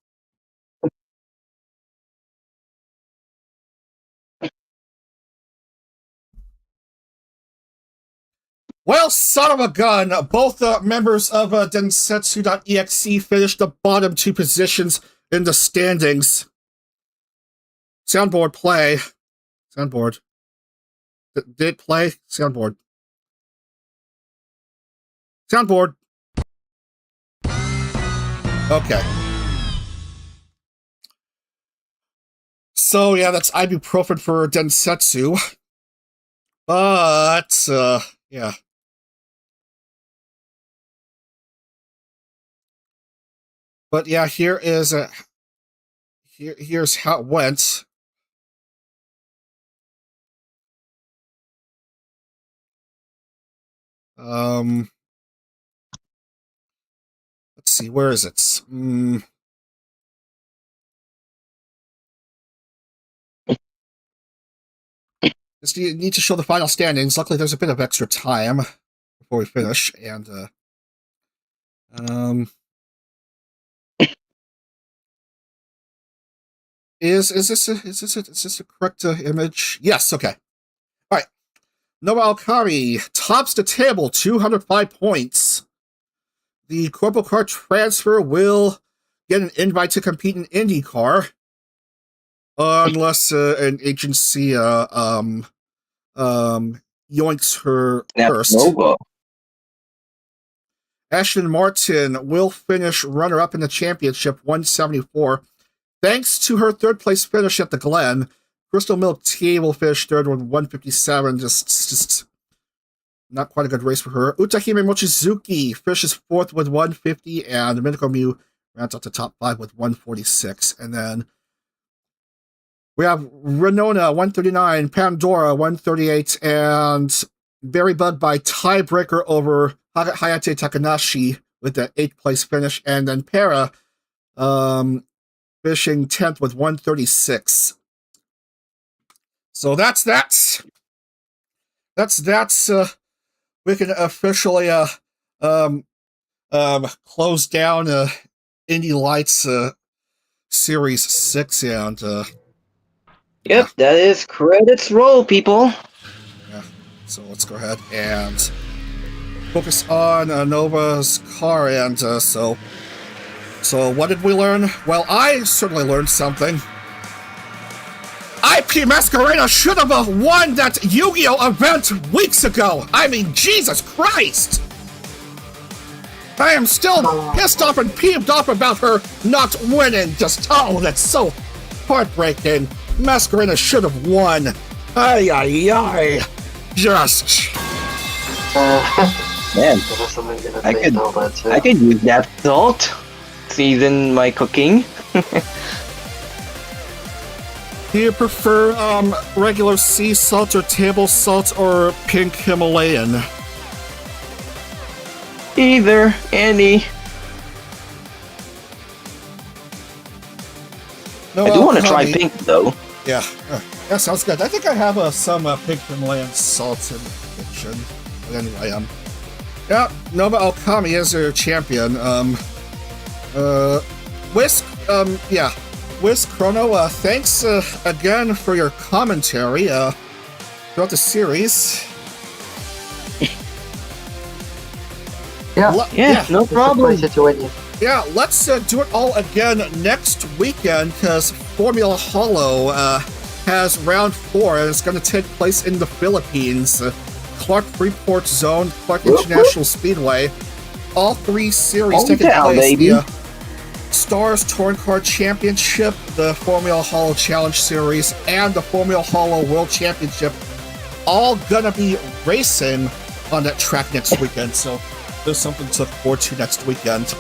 Well, son of a gun, both members of Densetsu.exe finished the bottom two positions in the standings. Soundboard play. Soundboard. Did play? Soundboard. Soundboard. Okay. So, yeah, that's ibuprofen for Densetsu. But, yeah. But, yeah, here's how it went. Let's see, where is it? Just need to show the final standings. Luckily, there's a bit of extra time before we finish, and is this a correct image? Yes. Okay. All right. Nova Alkari tops the table, 205 points. The Corporal Car transfer will get an invite to compete in IndieCar, unless an agency yoinks her first. Nova. Ashton Martin will finish runner-up in the championship, 174. Thanks to her third-place finish at the Glen, Crystal Milk Tea will finish third with 157. Just not quite a good race for her. Utahime Mochizuki finishes fourth with 150, and Minako Mew rounds out the top 5 with 146. And then we have Renona, 139, Pandora, 138, and Berry Bug by tiebreaker over Hayate Takanashi with the 8th place finish, and then Para finishing 10th with 136. So that's we can officially close down Indy Lights Series 6, and Yep, that is credits roll, people. yeah. So let's go ahead and focus on Nova's car, and so what did we learn? Well, I certainly learned something. IP Masquerada should have won that Yu-Gi-Oh! Event weeks ago! I mean, Jesus Christ! I am still pissed off and peeved off about her not winning. That's so heartbreaking. Masquerada should have won. Ay, ay, ay. Just... Man, I could use that salt. Season my cooking. Do you prefer regular sea salt or table salt or pink Himalayan? Either, any. No, I do want to try pink though. Yeah, that sounds good. I think I have some pink Himalayan salt in the kitchen. But anyway, yeah, Nova Alkami is your champion. Wiz Chrono, thanks again for your commentary throughout the series. Yeah, no problem. Yeah, let's do it all again next weekend, because Formula Hollow has round 4, and it's going to take place in the Philippines. Clark Freeport Zone, Clark International Speedway. All 3 series taking place. Baby. The Stars Touring Car Championship, the Formula Hollow Challenge Series, and the Formula Hollow World Championship, all gonna be racing on that track next weekend, so there's something to look forward to next weekend.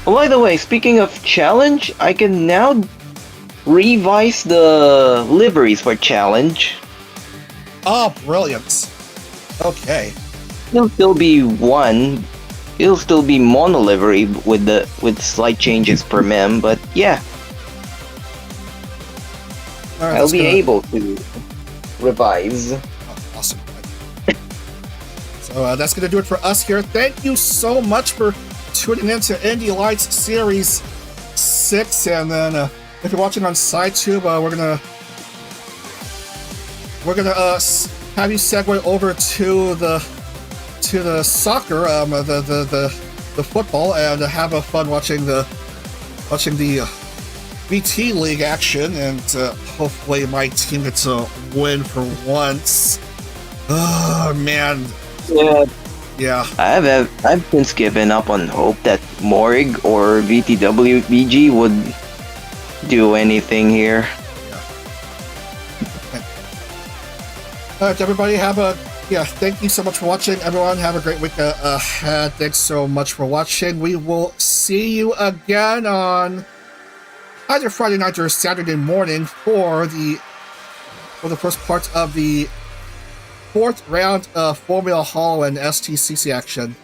Oh, by the way, speaking of challenge, I can now revise the liveries for challenge. Oh, brilliant. Okay. It'll still be one. It'll still be mono livery with slight changes per mem, but yeah. Right, I'll be able to revise. Oh, awesome. So that's going to do it for us here. Thank you so much for tuning in to Indy Lights Series 6. And then if you're watching on SciTube, we're gonna have you segue over to the soccer, the football, and have fun watching the VT League action, and hopefully my team gets a win for once. Oh man. Yeah. Yeah. I've since given up on hope that Morg or VTWBG would do anything here. Alright, everybody, thank you so much for watching. Everyone, have a great week ahead. Thanks so much for watching. We will see you again on either Friday night or Saturday morning for the first part of the 4th round of Formula Hall and STCC action.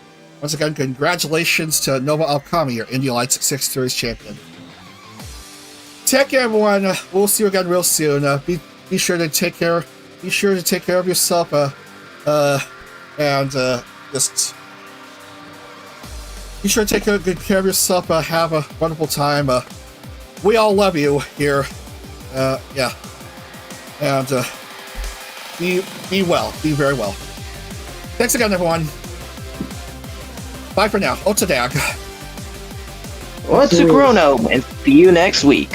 Once again, congratulations to Nova Alkami, your Indy Lights 6 Series champion. Take care, everyone. We'll see you again real soon. Be sure to take care. Be sure to take care of yourself. And just be sure to take good care of yourself. Have a wonderful time. We all love you here. Yeah. And be well. Be very well. Thanks again, everyone. Bye for now. Otadag. What's a chrono? And see you next week.